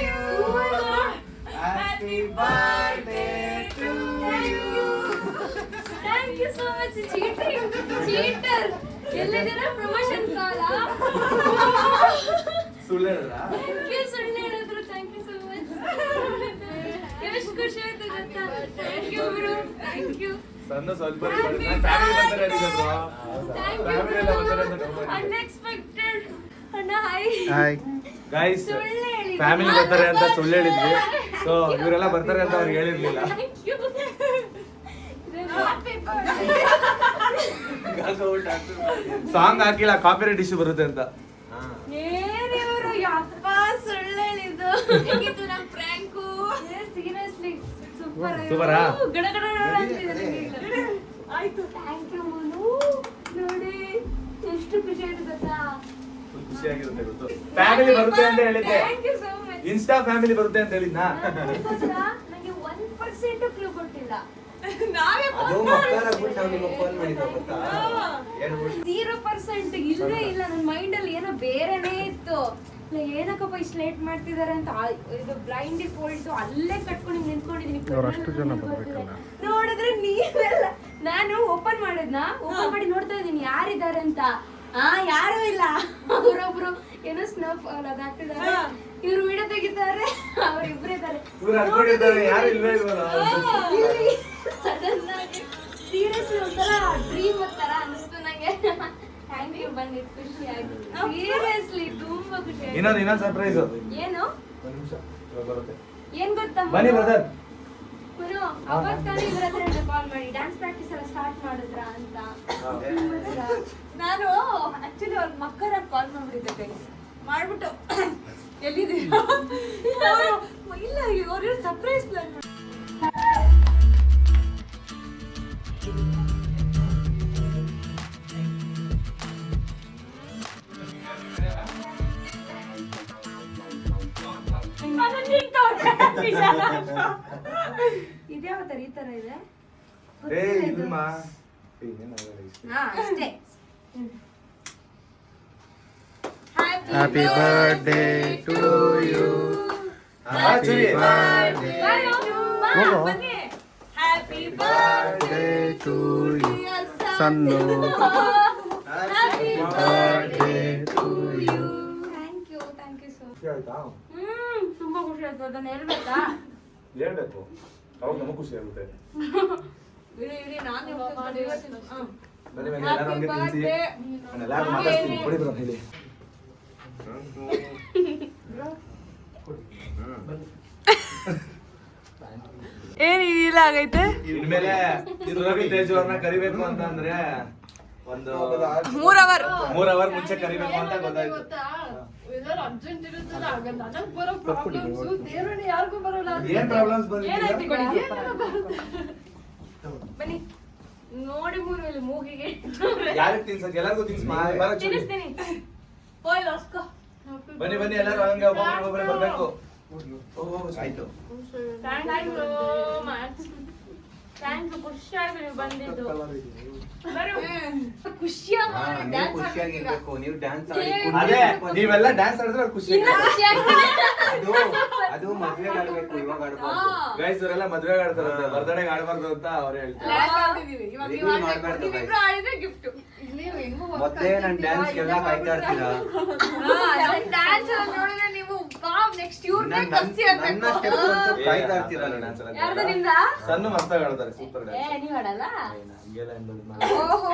you. Happy birthday to you. Thank you so much. Cheater ಎಲ್ಲಿದ್ದೀರಾ? ಪ್ರಮೋಷನ್ ಕಾಲ. ಸುಳ್ಳು ಹೇಳಿದ್ರಾ? ಸುಳ್ಳು ಹೇಳಿದ್ರು. Thank you so much. ಎಷ್ಟು ಖುಷಿ ಆಯ್ತು ಗೊತ್ತಾ? Thank you bro. Thank you. Unexpected. ಅಣ್ಣ ಹಾಯ್. ಗೈಸ್ ಫ್ಯಾಮಿಲಿ ಬರ್ತಾರೆ ಅಂತ ಸುಳ್ಳು ಹೇಳಿದ್ವಿ. ಸೊ ಇವರೆಲ್ಲ ಬರ್ತಾರೆ ಅಂತ ಅವ್ರಿಗೆ ಹೇಳಿರ್ಲಿಲ್ಲ. ಸಾಂಗ್ ಹಾಕಿಲ್ಲ, ಕಾಪಿರೈಟ್ ಇಶ್ಯೂ ಬರುತ್ತೆ ಅಂತ. ಏನಿವರು ಯಪ್ಪ ಸುಳ್ಳು ಹೇಳಿದ್ದು. ಹೇಗಿತ್ತು ನಮ್ಮ ಪ್ರ್ಯಾಂಕು? Seriously super. ಗಡಗಡ ಅಂತಿದೆ. ಆಯ್ತು. Thank you Manu. ನೋಡಿ ಎಷ್ಟು ಖುಷಿ ಆಯ್ತು ಗೊತ್ತಾ? ಖುಷಿಯಾಗಿರುತ್ತೆ ಗೊತ್ತು. ಫ್ಯಾಮಿಲಿ ಬರುತ್ತೆ ಅಂತ ಹೇಳಿದ್ದೆ. Thank you so much. Insta family ಬರುತ್ತೆ ಅಂತ ಹೇಳಿದ್ನಾ? ನನಗೆ 1% ಕ್ಲೂ ಕೊಟ್ಟಿಲ್ಲ. ನಾವೇ ಅದು ಮಕ್ಕಳಾಗ್ಬಿಟ್ಟು ನಾವು ನಿಮಗೆ ಫೋನ್ ಮಾಡಿದ್ದೆ ಗೊತ್ತಾ? ಹೇಳ್ಬಿಟ್ಟು 0% ಇಲ್ಲೇ ಇಲ್ಲ. ನನ್ನ ಮೈಂಡ್ ಅಲ್ಲಿ ಏನೋ ಬೇರೆನೇ ಇತ್ತು. ಏನಕ್ಕಪ್ಪ ಇಷ್ಟು ಲೇಟ್ ಮಾಡ್ತಿದ್ದಾರೆ ಅಂತ. ಇದು ಬ್ಲೈಂಡ್ ಫೋಲ್ಡ್ ಅಲ್ಲೇ ಕಟ್ಕೊಂಡು ನಿಂತ್ಕೊಂಡಿದೀನಿ. ನೋಡಿದ್ರೆ ನೀವೆಲ್ಲ. ನಾನು ಓಪನ್ ಮಾಡಿ ನೋಡ್ತಾ ಇದೀನಿ ಯಾರಿದ್ದಾರೆ ಅಂತ. ಯಾರು ಇಲ್ಲ. ಅವರೊಬ್ರು ಏನೋ ಸ್ನಫ್ ಅದಾಗ್ತಿದ್ದಾರೆ. ಇವ್ರು ವಿಡಿಯೋ ತೆಗಿತಾರೆ. ಅವರಿಬ್ರು ಇದ್ದಾರೆ. ಯಾರು ಇಲ್ವೇ ಇಲ್ವಲ್ಲ. ಸಡನ್ ಆಗಿ ಸೀರಿಯಸ್ಲಿ ಒಂಥರ ಡ್ರೀಮ್ ತರ ಅನಿಸ್ತು ನಂಗೆ. Thank you. ಬಂದಿದ್ದು ಖುಷಿ ಆಯ್ತು. ಸೀರಿಯಸ್ಲಿ ತುಂಬಾ ಖುಷಿ ಆಯ್ತು. ಇನ್ನೊಂದು ಸರ್ಪ್ರೈಸ್. ಏನು? ಒಂದ್ ನಿಮಿಷ ಬರುತ್ತೆ. ಏನ್ ಗೊತ್ತಾ ಬನ್ನಿ ಬ್ರದರ್. ಅವತ್ತಾನೆ ಇವ್ರ ಹತ್ರ ಕಾಲ್ ಮಾಡಿ ಡ್ಯಾನ್ಸ್ ಪ್ರಾಕ್ಟೀಸ್ ಎಲ್ಲ ಸ್ಟಾರ್ಟ್ ಮಾಡಿದ್ರಾ ಅಂತ. ನಾನು ಆಕ್ಚುಲಿ ಅವ್ರ ಮಕ್ಕರಾಗಿ ಕಾಲ್ ಮಾಡ್ಬಿಟ್ಟಿದ್ದೆ ಗೈಸ್. ಮಾಡ್ಬಿಟ್ಟು ಎಲ್ಲಿದ್ದೀರಾ ಇಲ್ಲ ಅವ್ರ ಸರ್ಪ್ರೈಸ್ ಪ್ಲಾನ್ ಮಾಡಿ. ಇದ್ಯಾವ ತರ ಈ ತರ ಇದೆ? ಅಷ್ಟೇ. Happy birthday to you. Happy birthday. ಬನ್ನಿ. Happy birthday to you. Sannu. Happy birthday to you. Thank you so much. ಖುಷಿ ಆಯ್ತಾ? ತುಂಬಾ ಖುಷಿ ಆಯ್ತು. ಅದನ್ನ ಹೇಳ್ಬೇಕಾ? ಹೇಳ್ಬೇಕು. ಅವಾಗ ನಮಗೂ ಖುಷಿ ಆಗುತ್ತೆ. ಇರಿ ನಾನು ಬನ್ನಿ ಬನ್ನಿ ಎಲ್ಲರೂ ಹಂಗೆ ತಿನ್ಸಿ. ನಾನು ಎಲ್ಲರೂ ಮಾತಾಡ್ತೀನಿ. ಕೊಡಿ ಬ್ರೋ ಹೇಳಿ. ಏನ್ ಇಲ್ಲ ಆಗೈತೆ. ಇನ್ಮೇಲೆ ರವಿ ತೇಜ್ ಅವ್ರನ್ನ ಕರಿಬೇಕು ಅಂತ ಅಂದ್ರೆ ಒಂದು 3 ಅವರ್ ಮುಂಚೆ ಕರಿಬೇಕು ಅಂತ ಗೊತ್ತಾಯ್ತು. ಅರ್ಜೆಂಟ್ ಇರುತ್ತಲ್ಲ ಆಗ ನನಗ್ ಬರೋ ಪ್ರಾಬ್ಲಮ್ಸ್ ದೇವರೇ ಯಾರಿಗೂ ಬರಲ್ಲ. ಏನ್ ಪ್ರಾಬ್ಲಮ್ಸ್ ಬಂದಿದೆ? ಬನ್ನಿ ನೋಡಿ ಮೂಗಿಗೆ ಯಾರಿಗೆ ತಿನ್ಸಕ್? ಎಲ್ಲರಿಗೂ ತಿನ್ನಿಸ್ತೀನಿ. ಓಯ್ ಲಾಸ್ಕೋ. ಬನ್ನಿ ಬನ್ನಿ ಎಲ್ಲರೂ ಹಂಗೆ ಒಬ್ಬೊಬ್ಬರೇ ಬರ್ಬೇಕು. ಆಯ್ತು. Thank you so much. Thank you, ಖುಷಿಯಾಗಿ ನೀವು ಬಂದಿದ್ದು. ನೀವು ಖುಷಿಯಾಗಿ ಖುಷಿಯಾಗಿರ್ಬೇಕು, ನೀವು ಡ್ಯಾನ್ಸ್ ಅದೇ ನೀವೆಲ್ಲ ಡ್ಯಾನ್ಸ್ ಆಡಿದ್ರೆ ಅವ್ರು ಖುಷಿ. ಅದು ಮದ್ವೆಗೆ ಆಡ್ಬೇಕು, ಇವಾಗ ಆಡ್ಬಾರ್ದು. ಗೈಸ್ ಇವರೆಲ್ಲ ಮದ್ವೆಗೆ ಆಡ್ತಾರಂತೆ, ಬರ್ತ್ಡೇಗೆ ಆಡ್ಬಾರ್ದು ಅಂತ ಅವ್ರು ಹೇಳ್ತಾರೆ. ಮಾಡ್ಬಾರ್ದು ಮತ್ತೆ ನನ್ ಡ್ಯಾನ್ಸ್ ಎಲ್ಲ ಕಾಯ್ತಾ ಇರ್ತೀರಾ. ನೋಡಿದ್ರೆ ನೀವು ನೆಕ್ಸ್ಟ್ ಇವ್ರನ್ನೇ ನನ್ನ ಕರ್ಸಿ ನನ್ನ ಅನ್ಬೇಕು. ಸ್ಟೆಪ್ ಅಂತೂ ಕಾಯ್ತಾ ಇರ್ತೀರಲ್ಲ ಡ್ಯಾನ್ಸ್ ಎಲ್ಲ ಯಾರ್ದು ನಿಮ್ದ? ಸಣ್ಣ ಮಸ್ತಾಗಿ ಆಡ್ತಾರೆ, ಸೂಪರ್ ಏ ಡ್ಯಾನ್ಸ್. ನೀವ್ ಆಡಲ್ಲ? ಹಂಗೆಲ್ಲ ಏನ್ ಓಹೋ,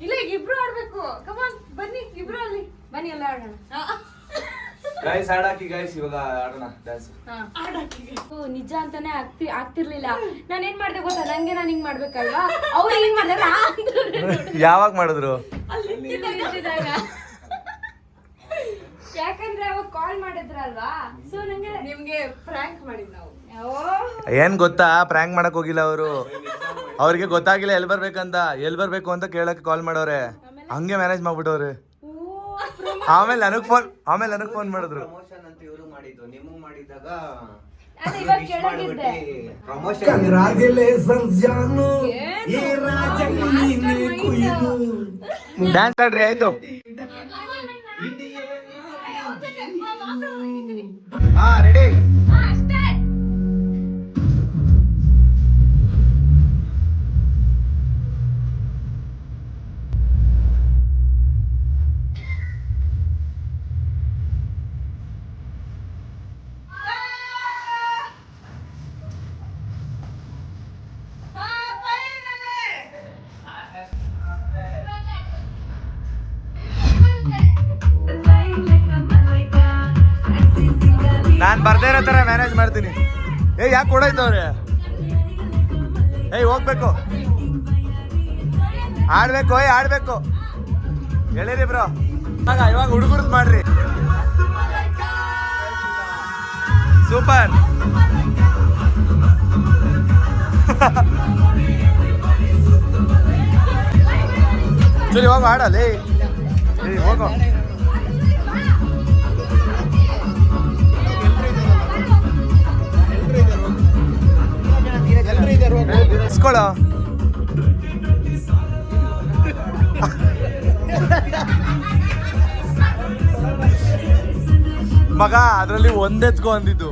ಇಲ್ಲ ಈಗ ಇಬ್ರು ಆಡ್ಬೇಕು. ಕಮಾನ್ ಬನ್ನಿ ಇಬ್ರು ಅಲ್ಲಿ ಬನ್ನಿ ಎಲ್ಲ ಆಡೋಣ. ಗೈಸ್ ಆಡಾಕಿ ಗೈಸ್, ಇವಾಗ ಆಡೋಣ ಡ್ಯಾನ್ಸ್. ನಿಜ ಅಂತಾನೆ ಆಗ್ತಿರ್ಲಿಲ್ಲ. ನಾನ್ ಏನ್ ಮಾಡ್ದೆ ಗೊತ್ತಾ, ನಂಗೆ ನಾನು ಹಿಂಗ್ ಮಾಡ್ಬೇಕಲ್ವಾ, ಅವ್ರು ಹಿಂಗ್ ಮಾಡಿದ್ರೆ ಯಾವಾಗ ಮಾಡಿದ್ರು? ಯಾಕಂದ್ರೆ ಅವಾಗ ಕಾಲ್ ಮಾಡಿದ್ರಲ್ವಾ, ಸೊ ನಂಗೆ ನಿಮ್ಗೆ ಪ್ರ್ಯಾಂಕ್ ಮಾಡಿದ್ ನಾವು. ಏನ್ ಗೊತ್ತಾ, ಪ್ರ್ಯಾಂಕ್ ಮಾಡಕ್ ಹೋಗಿಲ್ಲ ಅವರು. ಅವ್ರಿಗೆ ಗೊತ್ತಾಗಿಲ್ಲ ಎಲ್ ಬರ್ಬೇಕಂತ, ಎಲ್ ಬರ್ಬೇಕು ಅಂತ ಕೇಳಕ್ ಕಾಲ್ ಮಾಡೋರೆ, ಹಂಗೆ ಮ್ಯಾನೇಜ್ ಮಾಡ್ಬಿಟ್ಟವ್ರೆ. ಆಮೇಲೆ ನನಗ್ ಫೋನ್ ಮಾಡಿದ್ರು. ಪ್ರಮೋಷನ್ ಅಂತ ಇವರು ಮಾಡಿದ್ದು, ನಿಮಗ್ ಮಾಡಿದಾಗ ಅದೇ ಇವಾಗ ಕೆಳಗಿದ್ದೆ. ಪ್ರಮೋಷನ್ ಡ್ಯಾನ್ಸ್ ಆಡ್ರಿ ಆಯ್ತು. ಹಾ ರೆಡಿ. ನಾನ್ ಬರ್ದೇ ಇರೋ ತರ ಮ್ಯಾನೇಜ್ ಮಾಡ್ತೀನಿ. ಯಾಕೆ ಕೊಡೋಯ್ತವ್ರೆ? ಹೋಗ್ಬೇಕು, ಆಡ್ಬೇಕು, ಆಡ್ಬೇಕು. ಹೇಳಿರಿ ಬ್ರೋ, ಇವಾಗ ಹುಡುಗರದ್ ಮಾಡ್ರಿ. ಸೂಪರ್. ಸರಿ ಹೋಗು, ಆಡಲಿ ಹೋಗೋ. ಇಸ್ಕೊಳ್ಳೋ. ಮಗ ಅದ್ರಲ್ಲಿ ಒಂದೆತ್ಕೊ ಅಂದಿದ್ದು.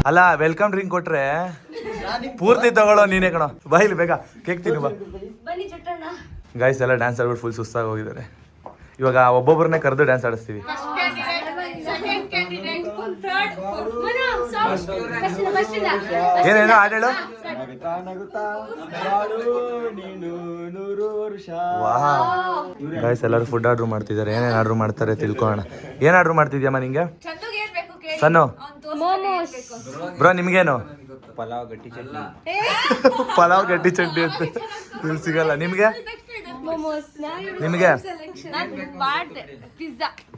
ಅಲ್ಲ ವೆಲ್ಕಮ್ ಡ್ರಿಂಕ್ ಕೊಟ್ರೆ ಪೂರ್ತಿ ತಗೊಳ್ಳೋ ನೀನೇ ಕಣೋ. ಬಾ ಇಲ್ಲಿ ಬೇಗ ಕೇಕ್ ತಿನ್ನು ಬಾ. ಬನ್ನಿ ಚಟ್ಟಣ್ಣ. ಗೈಸ್ ಎಲ್ಲ ಡ್ಯಾನ್ಸ್ ಆಡ್ಬಿಟ್ಟು ಫುಲ್ ಸುಸ್ತಾಗಿ ಹೋಗಿದ್ದಾರೆ. ಇವಾಗ ಒಬ್ಬೊಬ್ಬರನ್ನೇ ಕರೆದು ಡ್ಯಾನ್ಸ್ ಆಡಿಸ್ತೀವಿ. ಏನೇನೋ ಹಾಡೇಳು. ಗೈಸ್ ಎಲ್ಲರೂ ಫುಡ್ ಆರ್ಡರ್ ಮಾಡ್ತಿದ್ದಾರೆ. ಏನೇನು ಆರ್ಡರ್ ಮಾಡ್ತಾರೆ ತಿಳ್ಕೊಳ್ಳೋಣ. ಏನ್ ಆರ್ಡರ್ ಮಾಡ್ತಿದ್ಯಮ್ಮ ನಿಂಗೆ? ಸಣ್ಣ ಬ್ರೋ, ನಿಮ್ಗೇನು? ಪಲಾವ್ ಗಟ್ಟಿ ಚಟ್ನಿ. ಪಲಾವ್ ಗಟ್ಟಿ ಚಟ್ನಿ ಅಂತ ಇಲ್ಲಿ ಸಿಗಲ್ಲ. ನಿಮ್ಗೆ? ನಿಮ್ಗೆ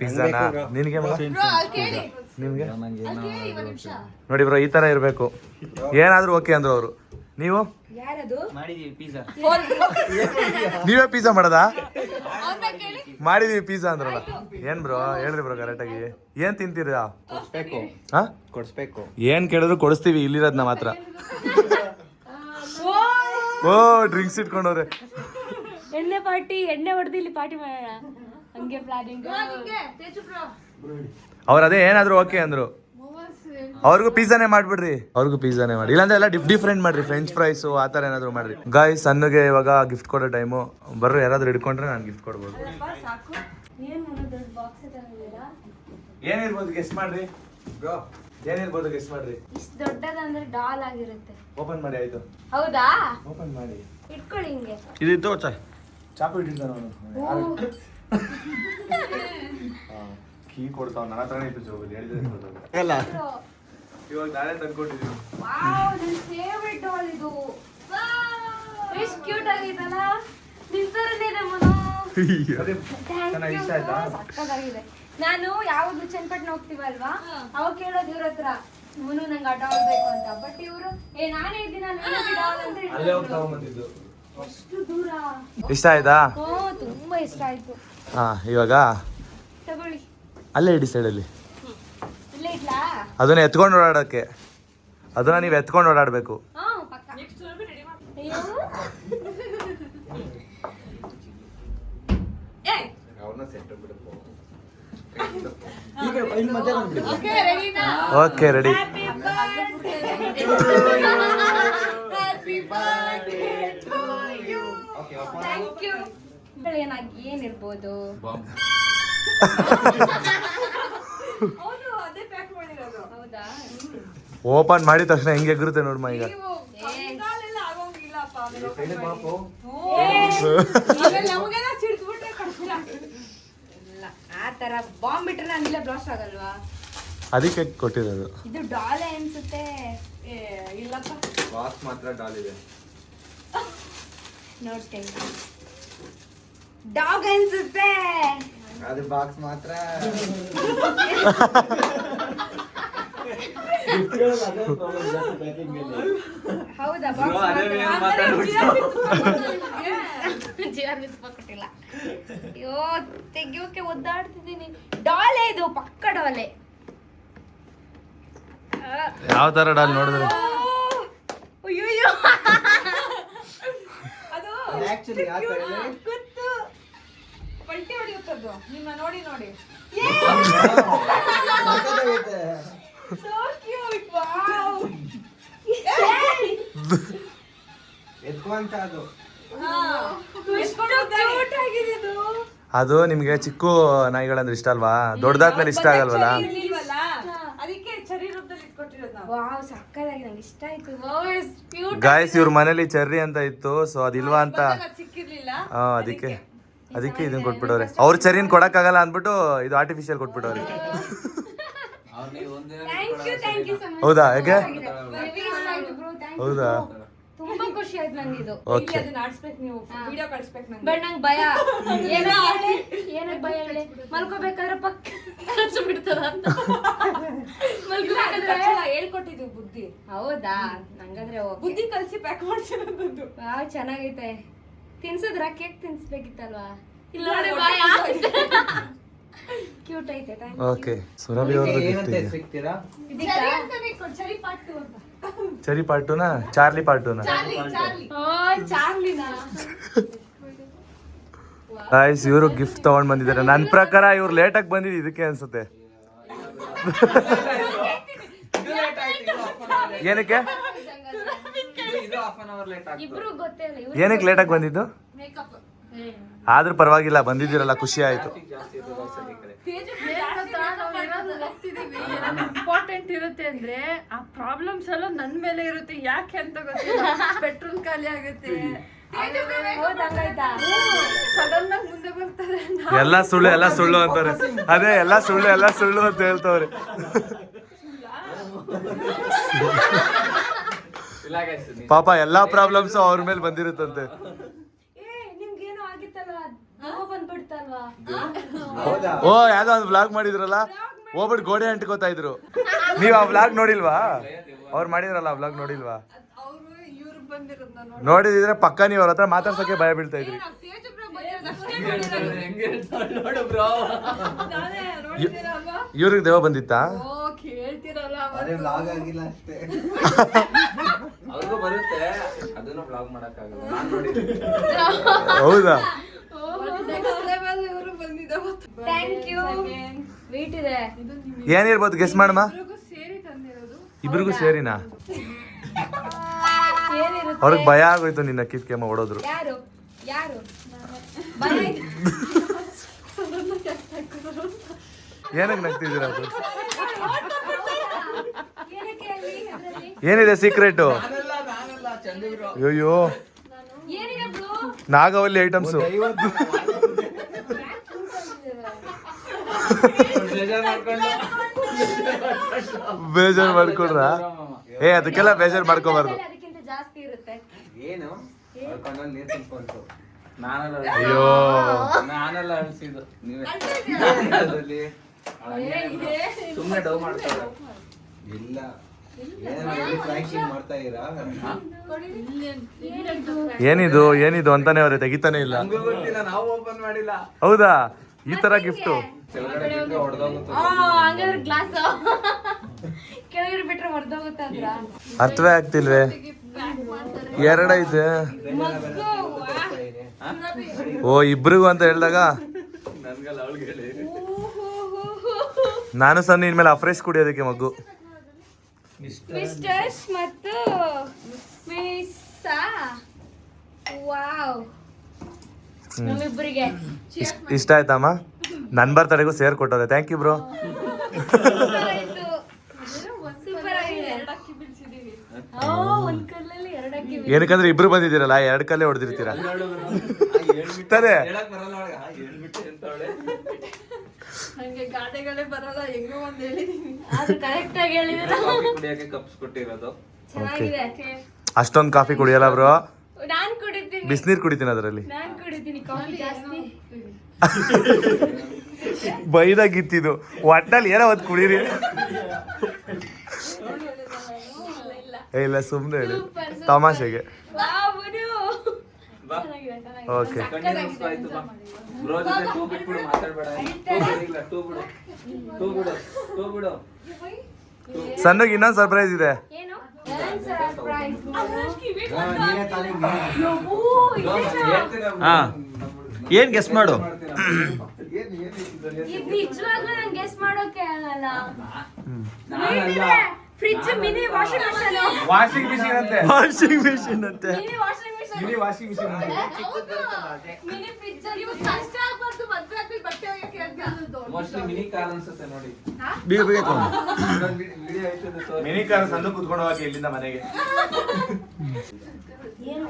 ಪಿಜ್ಜಾನಾ? ನಿನ್ಗೆ ನಿಮ್ಗೆ? ನೋಡಿ ಬ್ರೋ, ಈ ತರ ಇರ್ಬೇಕು. ಏನಾದ್ರೂ ಓಕೆ ಅಂದ್ರು ಅವರು. ನೀವು ನೀವೇ ಪಿಜ್ಜಾ ಮಾಡೋದಾ? ಮಾಡಿದೀವಿ ಪಿಜ್ಜಾ ಅಂದ್ರಲ್ಲ. ಏನ್ ಬ್ರೋ ಹೇಳ್ರಿ ಬ್ರೋ ಕರೆಕ್ಟಾಗಿ. ಏನ್ ತಿಂತೀರಾ? ಕೊಡ್ಸ್ಬೇಕು. ಏನ್ ಕೇಳಿದ್ರು ಕೊಡಿಸ್ತೀವಿ, ಇಲ್ಲಿರೋದ್ನ ಮಾತ್ರ. ಓ ಡ್ರಿಂಕ್ಸ್ ಇಟ್ಕೊಂಡವ್ರೆ. ಎಣ್ಣೆ ಹೊಡೆದು ಇಲ್ಲಿ ಪಾರ್ಟಿ ಮಾಡೋಣ ಹಂಗೆ ಪ್ಲಾನಿಂಗ್. ಅವ್ರ ಅದೇ ಏನಾದ್ರು ಓಕೆ ಅಂದ್ರು. ಅವ್ರಿಗೂ ಪಿಜ್ಜಾನೇ ಮಾಡ್ಬಿಡ್ರಿ, ಅವ್ರಿಗೂ ಪಿಜ್ಜಾನೇ ಮಾಡಿ. ಇಲ್ಲಾಂದ್ರೆ ಎಲ್ಲ ಡಿಫ್ರೆಂಟ್ ಮಾಡ್ರಿ, ಫ್ರೆಂಚ್ ಫ್ರೈಸ್ ಆ ಥರ ಏನಾದ್ರು ಮಾಡ್ರಿ. ಗಾಯ್ಸ್ ಸಣ್ಣಗೆ ಇವಾಗ ಗಿಫ್ಟ್ ಕೊಡೋ ಟೈಮು. ಬರ್ರಿ ಯಾರಾದ್ರೂ ಹಿಡ್ಕೊಂಡ್ರೆ ನಾನು ಗಿಫ್ಟ್ ಕೊಡ್ಬೋದು. ಏನಿರ್ಬೋದು ಗೆಸ್ಟ್ ಮಾಡ್ರಿ ಬ್ರೋ, ಏನಿರ್ಬೋದು ಗೆಸ್ಟ್ ಮಾಡ್ರಿ. ಇಷ್ಟು ದೊಡ್ಡದಂದ್ರೆ ಡಾಲ್ ಆಗಿರುತ್ತೆ. ಓಪನ್ ಮಾಡಿ ಆಯ್ತು. ಹೌದಾ? ಓಪನ್ ಮಾಡಿ ಇಟ್ಕೊಳ್ಳಿ ಹಿಂಗೆ. ಇದಿತ್ತು ಚಾಕು ಇಟ್ಟಿದ್ದಾನೆ ಅವನು. ಕೀ ಕೊಡ್ತಾವ, ನನ್ನ ಹತ್ರನೇ ಇತ್ತು ಜೋಬಲ್ಲಿ. ಹೇಳಿದ್ರೆ ಇವಾಗ ನಾಳೆ ತಂದ್ಕೊಟ್ಟಿದ್ದೀವಿ. ವಾವ್, ನನ್ನ ಫೇವರಿಟ್ ಡಾಲ್ ಇದು. ಎಷ್ಟು ಕ್ಯೂಟ್ ಆಗಿದಲ್ಲ, ನಿಂತರನೇ ಇದೆ ಮನು. ಚೆನ್ನಾಗಿ ಇಷ್ಟ ಆಯ್ತಾ? ಸಕ್ಕತ್ತಾಗಿದೆ. ನಾನು ಯಾವಾಗ್ಲೂ ಚನ್ನಪಟ್ಟಣ ಹೋಗ್ತೀವಲ್ವಾ ಅವಾಗ ಕೇಳೋದು ಇವ್ರ ಹತ್ರ ಇವನು ನಂಗೆ ಆಟ ಆಡ್ಬೇಕು ಅಂತ. ಬಟ್ ಇವರು ನಾನೇ ಇದ್ದೀನಿ ಅಷ್ಟು ದೂರ. ಇಷ್ಟ ಆಯ್ತಾ? ತುಂಬಾ ಇಷ್ಟ ಆಯ್ತು. ಹಾ, ಇವಾಗ ತಗೊಳ್ಳಿ. ಅಲ್ಲೇ ಇಡಿ ಸೈಡಲ್ಲಿ. ಇಲ್ಲೇ ಇಡ್ಲಾ? ಅದನ್ನ ಎತ್ಕೊಂಡು ಓಡಾಡೋಕ್ಕೆ. ಅದನ್ನ ನೀವು ಎತ್ಕೊಂಡು ಓಡಾಡಬೇಕು. ಪಕ್ಕ. ಅಯ್ಯೋ. ಅವ್ರನ್ನ ಸೆಟ್ ಬಿಡಪ್ಪ. Okay, ready. Thank you. ಏನಾಗಿ ಏನಿರ್ಬೋದು? ಹೌದಾ? ಓಪನ್ ಮಾಡಿದ ತಕ್ಷಣ ಹೆಂಗೆ ಎಗ್ರುತ್ತೆ ನೋಡ್ಮ ಈಗ. ಆ ತರ ಬಾಂಬ್ ಬಿಟ್ರೆ ನಾನಿಲ್ಲ ಬ್ಲಾಸ್ಟ್ ಆಗಲ್ವಾ? ಅದಕ್ಕೆ ಕೊಟ್ಟಿರೋದು. ಇದು ಡಾಲ್ ಅನ್ಸುತ್ತೆ. ಇಲ್ಲಪ್ಪ, ಬಾಕ್ಸ್ ಮಾತ್ರ ಡಾಲ್ ಇದೆ. ನೋಡ್ತೇನೆ. ಡಾಗ್ ಅನ್ಸುತ್ತೆ. ಅದು ಬಾಕ್ಸ್ ಮಾತ್ರ. ಹೌದಾ? ಕೊಟ್ಟಿಲ್ಲ. ಅಯ್ಯೋ, ತೆಗಿಯೋಕೆ ಒದ್ದಾಡ್ತಿದ್ದೀನಿ. ಡಾಲೆ ಇದು, ಪಕ್ಕ ಡಾಲೆ. ಯಾವ ತರ ಡಾಲ್ ನೋಡಿದ್ರೆ ಅಯ್ಯೋ, ಆಕ್ಚುಲಿ ಆ ಕಡೆ ಗೊತ್ತು, ಪಲ್ಟಿ ಹೊಡೆಯುತ್ತದ್ದು ನಿಮ್ಮ ನೋಡಿ ನೋಡಿ. So cute, wow. ಎತ್ಕೊಂತ ಅದು. ಕ್ಯೂಟ್ ಆಗಿದೆ ಇದು. ಅದು ನಿಮ್ಗೆ ಚಿಕ್ಕ ನಾಯಿಗಳಂದ್ರೆ ಇಷ್ಟ ಅಲ್ವಾ? ದೊಡ್ಡದಾದ್ಮೇಲೆ ಇಷ್ಟ ಆಗಲ್ವಲ್ಲ? ಇರ್ಲಿಲ್ವಲ್ಲ, ಅದಕ್ಕೆ ಚರಿ ರೂಪದಲ್ಲಿ ಇಟ್ಕೊಟ್ಟಿರೋದು ನಾವು. ವಾವ್, ಸಕ್ಕತ್ತಾಗಿ ನಂಗೆ ಇಷ್ಟ ಆಯ್ತು. ಗಾಯ್ಸ್, ಇವ್ರ ಮನೇಲಿ ಚೆರ್ರಿ ಅಂತ ಇತ್ತು, ಸೊ ಅದಿಲ್ವಾ ಅಂತ. ಸಿಕ್ಕಿರ್ಲಿಲ್ಲ, ಅದಕ್ಕೆ ಇದನ್ನ ಕೊಟ್ಬಿಟ್ಟವ್ರೆ. ಅವ್ರ ಚೆರಿನ್ ಕೊಡಕ್ಕಾಗಲ್ಲ ಅಂದ್ಬಿಟ್ಟು ಇದು ಆರ್ಟಿಫಿಷಿಯಲ್ ಕೊಟ್ಬಿಟ್ಟವ್ರೆ. Thank you so much. ಹೌದಾ? ಯಾಕೆ? ಹೌದಾ? ತುಂಬಾ ಖುಷಿ ಆಯ್ತು ನಂಗೆ ಇದು. ಓಕೆ. ಅದನ್ನ ಆಡ್ಸ್ಬೇಕು, ನೀವು ವಿಡಿಯೋ ಕಳಿಸ್ಬೇಕು ನಂಗೆ. ಬಟ್ ನಂಗೆ ಭಯ. ಏನಕ್ಕೆ ಭಯ ಹೇಳಿ? ಮಲ್ಕೋಬೇಕಾದ್ರೆ ಪಕ್ಕ ಕಚ್ಚು ಬಿಡ್ತದ ಅಂತ. ಮಲ್ಕೋಬೇಕಾದ್ರೆ ಹೇಳ್ಕೊಟ್ಟಿದ್ವಿ ಬುದ್ಧಿ. ಹೌದಾ? ನಂಗಾದ್ರೆ ಬುದ್ಧಿ ಕಲ್ಸಿ ಪ್ಯಾಕ್ ಮಾಡ್ಸಿರೋದು. ವಾವ್, ಚೆನ್ನಾಗೈತೆ. ತಿನ್ಸಿದ್ರ? ಕೇಕ್ ತಿನ್ಸ್ಬೇಕಿತ್ತಲ್ವಾ? ಇಲ್ಲ, ಕ್ಯೂಟ್ ಐತೆ. ಓಕೆ, ಸುರಭಿ ಅವ್ರದ್ದು ಗಿಫ್ಟ್ ಏನಂತ ಇದೆ. ಸಿಗ್ತೀರಾ? ಚರಿ ಪಾಟು ಅಂತ. ಚೆರಿ ಪಾರ್ಟುನಾ? ಚಾರ್ಲಿ ಪಾರ್ಟುನಾ? ಚಾರ್ಲಿನಾ? ಗಾಯ್ಸ್, ಇವರು ಗಿಫ್ಟ್ ತಗೊಂಡ್ ಬಂದಿದ್ದಾರೆ. ನನ್ನ ಪ್ರಕಾರ ಇವ್ರು ಲೇಟಾಗಿ ಬಂದಿದ್ದು ಇದಕ್ಕೆ ಅನ್ಸುತ್ತೆ. ಏನಕ್ಕೆ ಇಬ್ರು ಗೊತ್ತೇ ಇಲ್ಲ. ಏನಕ್ಕೆ ಲೇಟಾಗಿ ಬಂದಿದ್ದು? ಆದ್ರೂ ಪರವಾಗಿಲ್ಲ, ಬಂದಿದ್ದೀರಲ್ಲ, ಖುಷಿ ಆಯ್ತು. ಇಂಪಾರ್ಟೆಂಟ್ ಇರುತ್ತೆ ಅಂದ್ರೆ ಆ ಪ್ರಾಬ್ಲಮ್ಸ್ ಎಲ್ಲ ನನ್ ಮೇಲೆ ಇರುತ್ತೆ. ಯಾಕೆ ಅಂತ ಗೊತ್ತಿಲ್ಲ. ಪೆಟ್ರೋಲ್ ಖಾಲಿ ಆಗುತ್ತೆ, ಸಡನ್ ಆಗಿ ಮುಂದೆ ಬರ್ತಾರೆ. ಎಲ್ಲ ಸುಳ್ಳು ಅಂತಾರೆ. ಅದೇ ಎಲ್ಲ ಸುಳ್ಳು ಅಂತ ಹೇಳ್ತವ್ರೆ. ಪಾಪ ಎಲ್ಲಾ ಪ್ರಾಬ್ಲಮ್ಸ್ ಅವ್ರ ಮೇಲೆ ಬಂದಿರುತ್ತಂತೆ. ನಿಮ್ಗೇನೋ ಆಗಿತ್ತಲ್ಲ, ನೋವು ಬಂದ್ಬಿಡ್ತಲ್ವಾ? ಹೌದಾ? ಓ, ಯಾವ್ದೋ ಒಂದು ವ್ಲಾಗ್ ಮಾಡಿದ್ರಲ್ಲ, ಹೋಗ್ಬಿಟ್ಟು ಗೋಡೆ ಅಂಟ್ಕೋತಾ ಇದ್ರು. ನೀವ್ ಆ ವ್ಲಾಗ್ ನೋಡಿಲ್ವಾ? ಅವ್ರು ಮಾಡಿದ್ರಲ್ಲ ಆ ವ್ಲಾಗ್ ನೋಡಿಲ್ವಾ? ಅವರು ಇವ್ರು ಬಂದಿರೋದ್ ನಾನು ನೋಡಿದ್ರೆ ಪಕ್ಕ ನೀವ್ ಅವ್ರ ಹತ್ರ ಮಾತಾಡ್ಸಕ್ಕೆ ಭಯ ಬೀಳ್ತಾ ಇದ್ರಿ. ಇವ್ರಿಗೆ ದೇವ ಬಂದಿತ್ತಾ? ಓ, ಕೇಳ್ತಿರಲ್ಲ. ಅದೇ ವ್ಲಾಗ್ ಆಗಿಲ್ಲ ಅಷ್ಟೇ. ಅವ್ರಿಗೂ ಬರುತ್ತೆ, ಅದನ್ನು ವ್ಲಾಗ್ ಮಾಡಕ್ಕಾಗಲ್ಲ. ನಾನ್ ನೋಡಿದ್ದೀನಿ. ಹೌದಾ? ನೆಕ್ಸ್ಟ್ ಲೆವೆಲ್ ಇವರು ಬಂದಿದ್ದಾವೆ. Thank you. ವೇಟ್ ಇದೆ. ಏನಿರ್ಬೋದು ಗೆಸ್ ಮಾಡಮ್ಮ. ಸೇರಿ ತಂದಿರೋದು. ಇಬ್ರಿಗೂ ಸೇರಿನಾ? ಏನಿರುತ್ತೆ? ಅವ್ರಿಗೆ ಭಯ ಆಗೋಯ್ತು ನಿನ್ನ ಕಿತ್ಕೆಮ್ಮ ಹೊಡೋದ್ರು. ಯಾರು ಭಯ ಇದೆ. ಏನಕ್ಕೆ ನಗ್ತಿದ್ದೀರಾ? ಅದು ಏನಕ್ಕೆ ಅಲ್ಲಿ ಅದ್ರಲ್ಲಿ? ಏನಿದೆ ಸೀಕ್ರೆಟ್? ಅಯ್ಯೋ, ಏನಿದೆ ಬ್ರೋ? ನಾಗವಲ್ಲಿ ಐಟಮ್ಸ್. ಬೇಜಾರ್ ಮಾಡ್ಕೊಂಡ್ರ? ಅದಕ್ಕೆಲ್ಲ ಬೇಜಾರ್ ಮಾಡ್ಕೋಬಾರ್ದು. ಅದಕ್ಕಿಂತ ಜಾಸ್ತಿ ಇರುತ್ತೆ. ಏನು ಕಣ್ಣಲ್ಲಿ ನೀರು ತುಂಬಿಕೊಂಡು ನಾನೆಲ್ಲ ಅಯ್ಯೋ, ನಾನೆಲ್ಲ ಅಳಿಸಿದ್ದು ನೀವೇ. ಸುಮ್ಮನೆ ಡೌ ಮಾಡ್ತಾರೆ. ಇಲ್ಲ ಫ್ರಾಂಕಿಂಗ್ ಮಾಡ್ತಾ ಇರಾ? ಏನಿದು ಏನಿದು ಅಂತಾನೆ ಅವ್ರೆ ತೆಗಿತಾನೆ ಇಲ್ಲ. ನಮ್ಗೂ ಗೊತ್ತಿಲ್ಲ, ನಾವು ಓಪನ್ ಮಾಡಿಲ್ಲ. ಹೌದಾ? ಈ ತರ ಗಿಫ್ಟು ಕೆಳಗಡೆ ಬಿಟ್ಟು ಹೊಡೆದೋಗುತ್ತೆ. ಹಂಗಾದ್ರೆ ಗ್ಲಾಸ್ ಕೆಳಗಡೆ ಬಿಟ್ರೆ ಹೊರದೋಗುತ್ತಂದ್ರ ಅರ್ಥವೇ ಆಗ್ತಿಲ್ವೇ? ಎರಡೈತೆ. ಓ ಇಬ್ರಿಗೂ ಅಂತ ಹೇಳಿದಾಗ ನನ್ಗಲ್ಲ ಅವಳಿಗೆ ಹೇಳಿ. ನಾನು ಸಹ ಇನ್ಮೇಲೆ ಅಫ್ರೆಶ್ ಕುಡಿಯೋದಕ್ಕೆ ಮಗು. ಮಿಸ್ಟರ್ಸ್ ಮತ್ತು ಮಿಸ್ಸಾ ವಾವ್ ನಮ್ಮಿಬ್ಬರಿಗೆ ಇಷ್ಟ ಆಯ್ತಮ್ಮ? ನನ್ನ ಬರ್ತಡೆಗೂ ಸೇರ್ ಕೊಟ್ಟವ್ರೆ. Thank you bro. ಸೂಪರ್ ಆಗಿದೆ. ಒಂದ್ ಕಲ್ಲಲ್ಲಿ ಎರಡಕ್ಕೆ ಏನಕ್ಕಂದ್ರೆ ಇಬ್ರು ಬಂದಿದ್ದೀರಲ್ಲ, ಎರಡ್ ಕಲ್ಲೇ ಹೊಡೆದಿರ್ತೀರಾ ತಾನೇ? ಹೇಳಕ್ ಬರಲ್ಲ ಅವಳಿಗೆ. ಹೇಳ್ಬಿಟ್ಟು ಎಂತವಳೆ? ನಂಗೆ ಗಾದೆಗಳೇ ಬರಲ್ಲ, ಹೆಂಗೋ ಒಂದ್ ಹೇಳಿದೀನಿ. ಅದು ಕರೆಕ್ಟ್ ಆಗಿ ಹೇಳಿದ್ರೆ ಕಾಫಿ ಕುಡಿಯಕ್ಕೆ ಕಪ್ಸ್ ಕೊಟ್ಟಿರೋದು. ಚೆನ್ನಾಗಿದೆ. ಅಷ್ಟೊಂದು ಕಾಫಿ ಕುಡಿಯಲ್ಲ ಬ್ರೋ, ನಾನ್ ಕುಡಿತೀನಿ, ಬಿಸಿನೀರು ಕುಡಿತೀನಿ ಅದರಲ್ಲಿ. ನಾನ್ ಕುಡಿತೀನಿ ಕಾಫಿ ಜಾಸ್ತಿ. ಬೈದಾಗಿತ್ತಿದು ಒಟ್ಟಲ್ಲಿ ಏನೋ ಒಂದು ಕುಡೀರಿ. ಇಲ್ಲ ಸುಮ್ಮನೆ ಹೇಳಿ ತಮಾಷೆಗೆ. ವಾವ್ ಗುರು. ಬಾ. ಚೆನ್ನಾಗಿದೆ ಚೆನ್ನಾಗಿದೆ. ಓಕೆ ಕಣ್ಣೀರ್ ಮುಸ್ಕೊ ಆಯ್ತು ಬಾ. ಬ್ರೋ ಜೊತೆ ಟೂ ಬಿಟ್ಬಿಡು, ಮಾತಾಡ್ಬೇಡ. ಟೂ ಬಿಡು. ಟೂ ಬಿಡು. ಟೂ ಬಿಡು. ಸಣ್ಣಗೆ ಇನ್ನೊಂದು ಸರ್ಪ್ರೈಸ್ ಇದೆ. ಏನು ಸರ್ಪ್ರೈಸ್? ಹಾ ಏನ್ ಗೆಸ್ ಮಾಡು. ಇದು ನಿಜವಾಗ್ಲೂ ನಂಗೆ ಗೆಸ್ ಮಾಡೋಕೆ ಆಗಲ್ಲ. ನಾನಲ್ಲ. Fridge mini washing machine. Washing machine ಅಂತೆ. ವಾಷಿಂಗ್ ಮಿಷಿನ್ ಅಂತೆ. Mini washing machine. Mini washing machine ಅಂತೆ. ಮಿನಿ ಫ್ರಿಡ್ಜ್ ಅಲ್ಲಿ ಕಷ್ಟ ಆಗ್ಬಾರ್ದು ಮದ್ವೆ ಆದ್ಮೇಲೆ ಬಟ್ಟೆ ಒಗೆಯಕ್ಕೆ ಅಂತ. ಮೋಸ್ಟ್ಲಿ ಮಿನಿ ಕಾರ್ ಅನ್ಸುತ್ತೆ ನೋಡಿ. ಬೇಗ ಬೇಗ ತಗೋ. ವಿಡಿಯೋ ಆಯ್ತದೆ ತೋರ್ಸು. ಮಿನಿ ಕಾರ್ ಸಣ್ಣ ಕುತ್ಕೊಂಡು ಹೋಗಿ ಇಲ್ಲಿಂದ ಮನೆಗೆ. ಏನು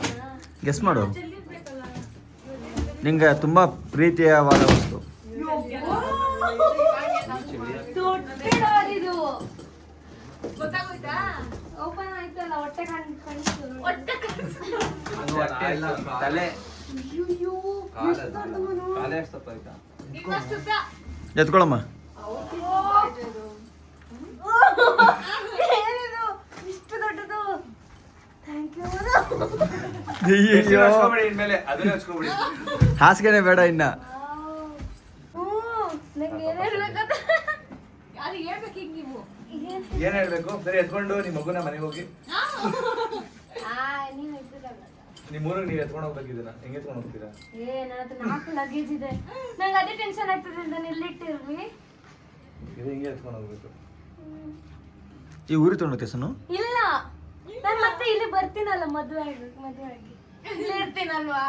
ಗೆಸ್ ಮಾಡು. ನಿಂಗೆ ತುಂಬಾ ಪ್ರೀತಿಯವಾದ ವಸ್ತು. ಇದು ಗೊತ್ತಾಗೋಯ್ತಾ? ಓಪನ್ ಆಯ್ತಲ್ಲ, ಹೊಟ್ಟೆ ಕಾಣಿಸ್ತು. ಹೊಟ್ಟೆ ಕಾಣಿಸ್ತು. ಅದು ಹೊಟ್ಟೆ ಅಲ್ಲ, ತಲೆ. ಅಯ್ಯೋ ಕಾಲೇ ಅಷ್ಟಪ್ಪ ಆಯ್ತಾ? ಇನ್ನಷ್ಟು ಎತ್ಕೊಳಮ್ಮ. ಏನಿದು ಇಷ್ಟು ದೊಡ್ಡದು? Thank you. ಹಚ್ಕೊಬೇಡಿ ಇನ್ಮೇಲೆ, ಅದನ್ನೇ ಹಚ್ಕೊಬೇಡಿ. ಹಾಸಿಗೆನೆ ಬೇಡ ಇನ್ನ. ನಂಗೆ ಏನು ಹೇಳ್ಬೇಕಂತ ಅದು ಹೇಳ್ಬೇಕು ಈಗ ನೀವು. ಏನ್ ಹೇಳ್ಬೇಕು? ಸರಿ ಎತ್ಕೊಂಡು ನಿಮ್ಮ ಮಗುನ ಮನೆಗೆ ಹೋಗಿ. ನೀವು ಇದ್ದಲ್ಲ. ನಿಮ್ಮ ಊರಿಗೆ ನೀವು ಎತ್ಕೊಂಡು ಹೋಗ್ಬೇಕಿದ್ದೀನ, ಹೆಂಗೆ ಎತ್ಕೊಂಡು ಹೋಗ್ತೀರಾ? ನನ್ನ ಹತ್ರ 4 ಲಗೇಜ್ ಇದೆ. ನಂಗೆ ಅದೇ ಟೆನ್ಷನ್ ಆಗ್ತದೆ, ನಾನು ಎಲ್ಲಿಟ್ಟಿರ್ವಿ. ಇದು ಹಿಂಗೆ ಎತ್ಕೊಂಡು ಹೋಗ್ಬೇಕು. ಈ ಊರಿ ತೊಗೊಂಡೋಗ್ತೀಯ ಸನು? ಇಲ್ಲ, ನಾನು ಮತ್ತೆ ಇಲ್ಲಿ ಬರ್ತೀನಲ್ಲ, ಮದುವೆ ಆಗಿ ಇಲ್ಲಿ ಇರ್ತೀನಲ್ವಾ.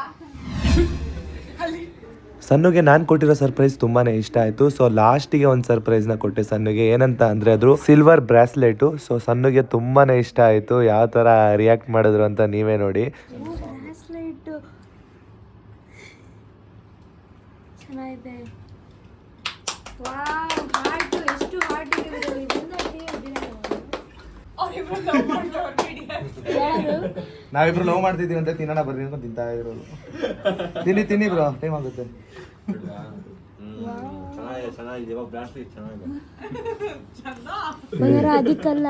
ಸನ್ನುಗೆ ನಾನು ಕೊಟ್ಟಿರೋ ಸರ್ಪ್ರೈಸ್ ತುಂಬಾನೇ ಇಷ್ಟ ಆಯಿತು. ಸೊ ಲಾಸ್ಟಿಗೆ ಒಂದು ಸರ್ಪ್ರೈಸ್ನ ಕೊಟ್ಟೆ ಸನ್ನುಗೆ. ಏನಂತ ಅಂದರೆ ಅದು ಸಿಲ್ವರ್ ಬ್ರಾಸ್ಲೆಟು. ಸೊ ಸನ್ನುಗೆ ತುಂಬಾ ಇಷ್ಟ ಆಯಿತು. ಯಾವ ಥರ ರಿಯಾಕ್ಟ್ ಮಾಡಿದ್ರು ಅಂತ ನೀವೇ ನೋಡಿ. ಬ್ರಾಸ್ಲೆಟ್ ಚೆನ್ನಾಗಿದೆ. ವಾವ್, ಹಾರ್ಟ್ ಎಷ್ಟು ಹಾರ್ಟ್ ಇದೆ. ನಾವಿಬ್ರು ಲವ್ ಮಾಡ್ತಿದ್ದೀವಿ ಅಂತ ತಿನ್ನೋಣ ಬರ್ರಿ ಅಂತ ತಿಂತಾ ಇರೋದು. ತಿನ್ನಿ ಬ್ರೋ, ಟೈಮ್ ಆಗುತ್ತೆ.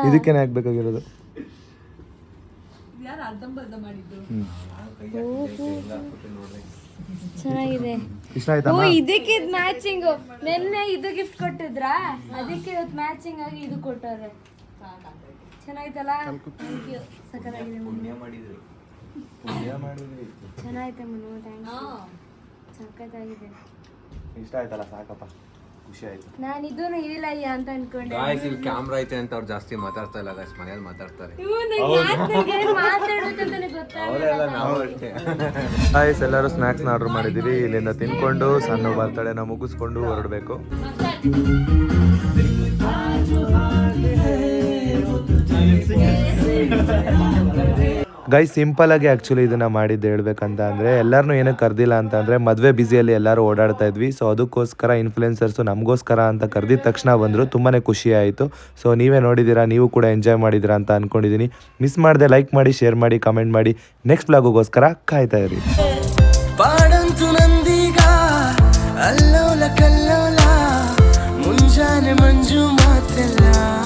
ಇದಕ್ಕೇನೆ ಹಾಕ್ಬೇಕಾಗಿರೋದು. ಯಾರು ಅರ್ಧಂಬರ್ಧ ಮಾಡಿದ್ದು? ಚೆನ್ನಾಗಿದೆ. ಇಷ್ಟ ಆಯ್ತಾ? ಇದಕ್ಕೆ ಮ್ಯಾಚಿಂಗ್. ನೆನ್ನೆ ಇದು ಗಿಫ್ಟ್ ಕೊಟ್ಟಿದ್ರಾ, ಅದಕ್ಕೆ ಇವತ್ತು ಮ್ಯಾಚಿಂಗ್ ಆಗಿ ಇದು ಕೊಟ್ಟವ್ರೆ. ಚೆನ್ನಾಯ್ತಲ್ಲ? Thank you. ಸಕ್ಕತ್ತಾಗಿದೆ ಚೆನ್ನಾಯ್ತೆ ಮನು. Thank you. ಸಕ್ಕತ್ತಾಗಿದೆ. ಇಷ್ಟ ಆಯ್ತಲ್ಲ? ಸಾಕಪ್ಪ, ಖುಷಿ ಆಯ್ತು. ನಾನು ಇದನ್ನು ಹೇಳಿಲ್ಲ ಅಂತ ಅನ್ಕೊಂಡೆ. ಗಾಯ್ಸ್ ಇಲ್ಲಿ ಕ್ಯಾಮ್ರಾ ಐತೆ ಅಂತ ಅವ್ರು ಜಾಸ್ತಿ ಮಾತಾಡ್ತಾ ಇಲ್ಲ ಗಾಯ್ಸ್, ಮನೇಲಿ ಮಾತಾಡ್ತಾರೆ. ಏನು ಮಾತಾಡ್ಬೇಕಂತಾನೆ ಗೊತ್ತಾಗಲ್ಲ. ನಾವು ಅಷ್ಟೇ. ಗಾಯ್ಸ್ ಎಲ್ಲರೂ ಸ್ನ್ಯಾಕ್ಸ್ನ ಆರ್ಡರ್ ಮಾಡಿದ್ದೀವಿ. ಇಲ್ಲಿಂದ ತಿನ್ಕೊಂಡು ಸಣ್ಣ ಬರ್ತಡೇನ ಮುಗಿಸ್ಕೊಂಡು ಹೊರಡಬೇಕು. ಗೈಸ್ ಸಿಂಪಲ್ ಆಗಿ ಆ್ಯಕ್ಚುಲಿ ಇದನ್ನು ಮಾಡಿದ್ದು ಹೇಳ್ಬೇಕಂತ ಅಂದರೆ, ಎಲ್ಲರನ್ನೂ ಏನಕ್ಕೆ ಕರೆದಿಲ್ಲ ಅಂತ ಅಂದರೆ ಮದುವೆ ಬ್ಯುಸಿಯಲ್ಲಿ ಎಲ್ಲರೂ ಓಡಾಡ್ತಾ ಇದ್ವಿ. ಸೊ ಅದಕ್ಕೋಸ್ಕರ ಇನ್ಫ್ಲುಯೆನ್ಸರ್ಸು ನಮಗೋಸ್ಕರ ಅಂತ ಕರೆದಿದ ತಕ್ಷಣ ಬಂದರು. ತುಂಬಾ ಖುಷಿ ಆಯಿತು. ಸೊ ನೀವೇ ನೋಡಿದ್ದೀರಾ, ನೀವು ಕೂಡ ಎಂಜಾಯ್ ಮಾಡಿದ್ದೀರಾ ಅಂತ ಅಂದ್ಕೊಂಡಿದ್ದೀನಿ. ಮಿಸ್ ಮಾಡದೆ ಲೈಕ್ ಮಾಡಿ, ಶೇರ್ ಮಾಡಿ, ಕಮೆಂಟ್ ಮಾಡಿ. ನೆಕ್ಸ್ಟ್ ವ್ಲಾಗೋಸ್ಕರ ಕಾಯ್ತಾ ಇರಿ.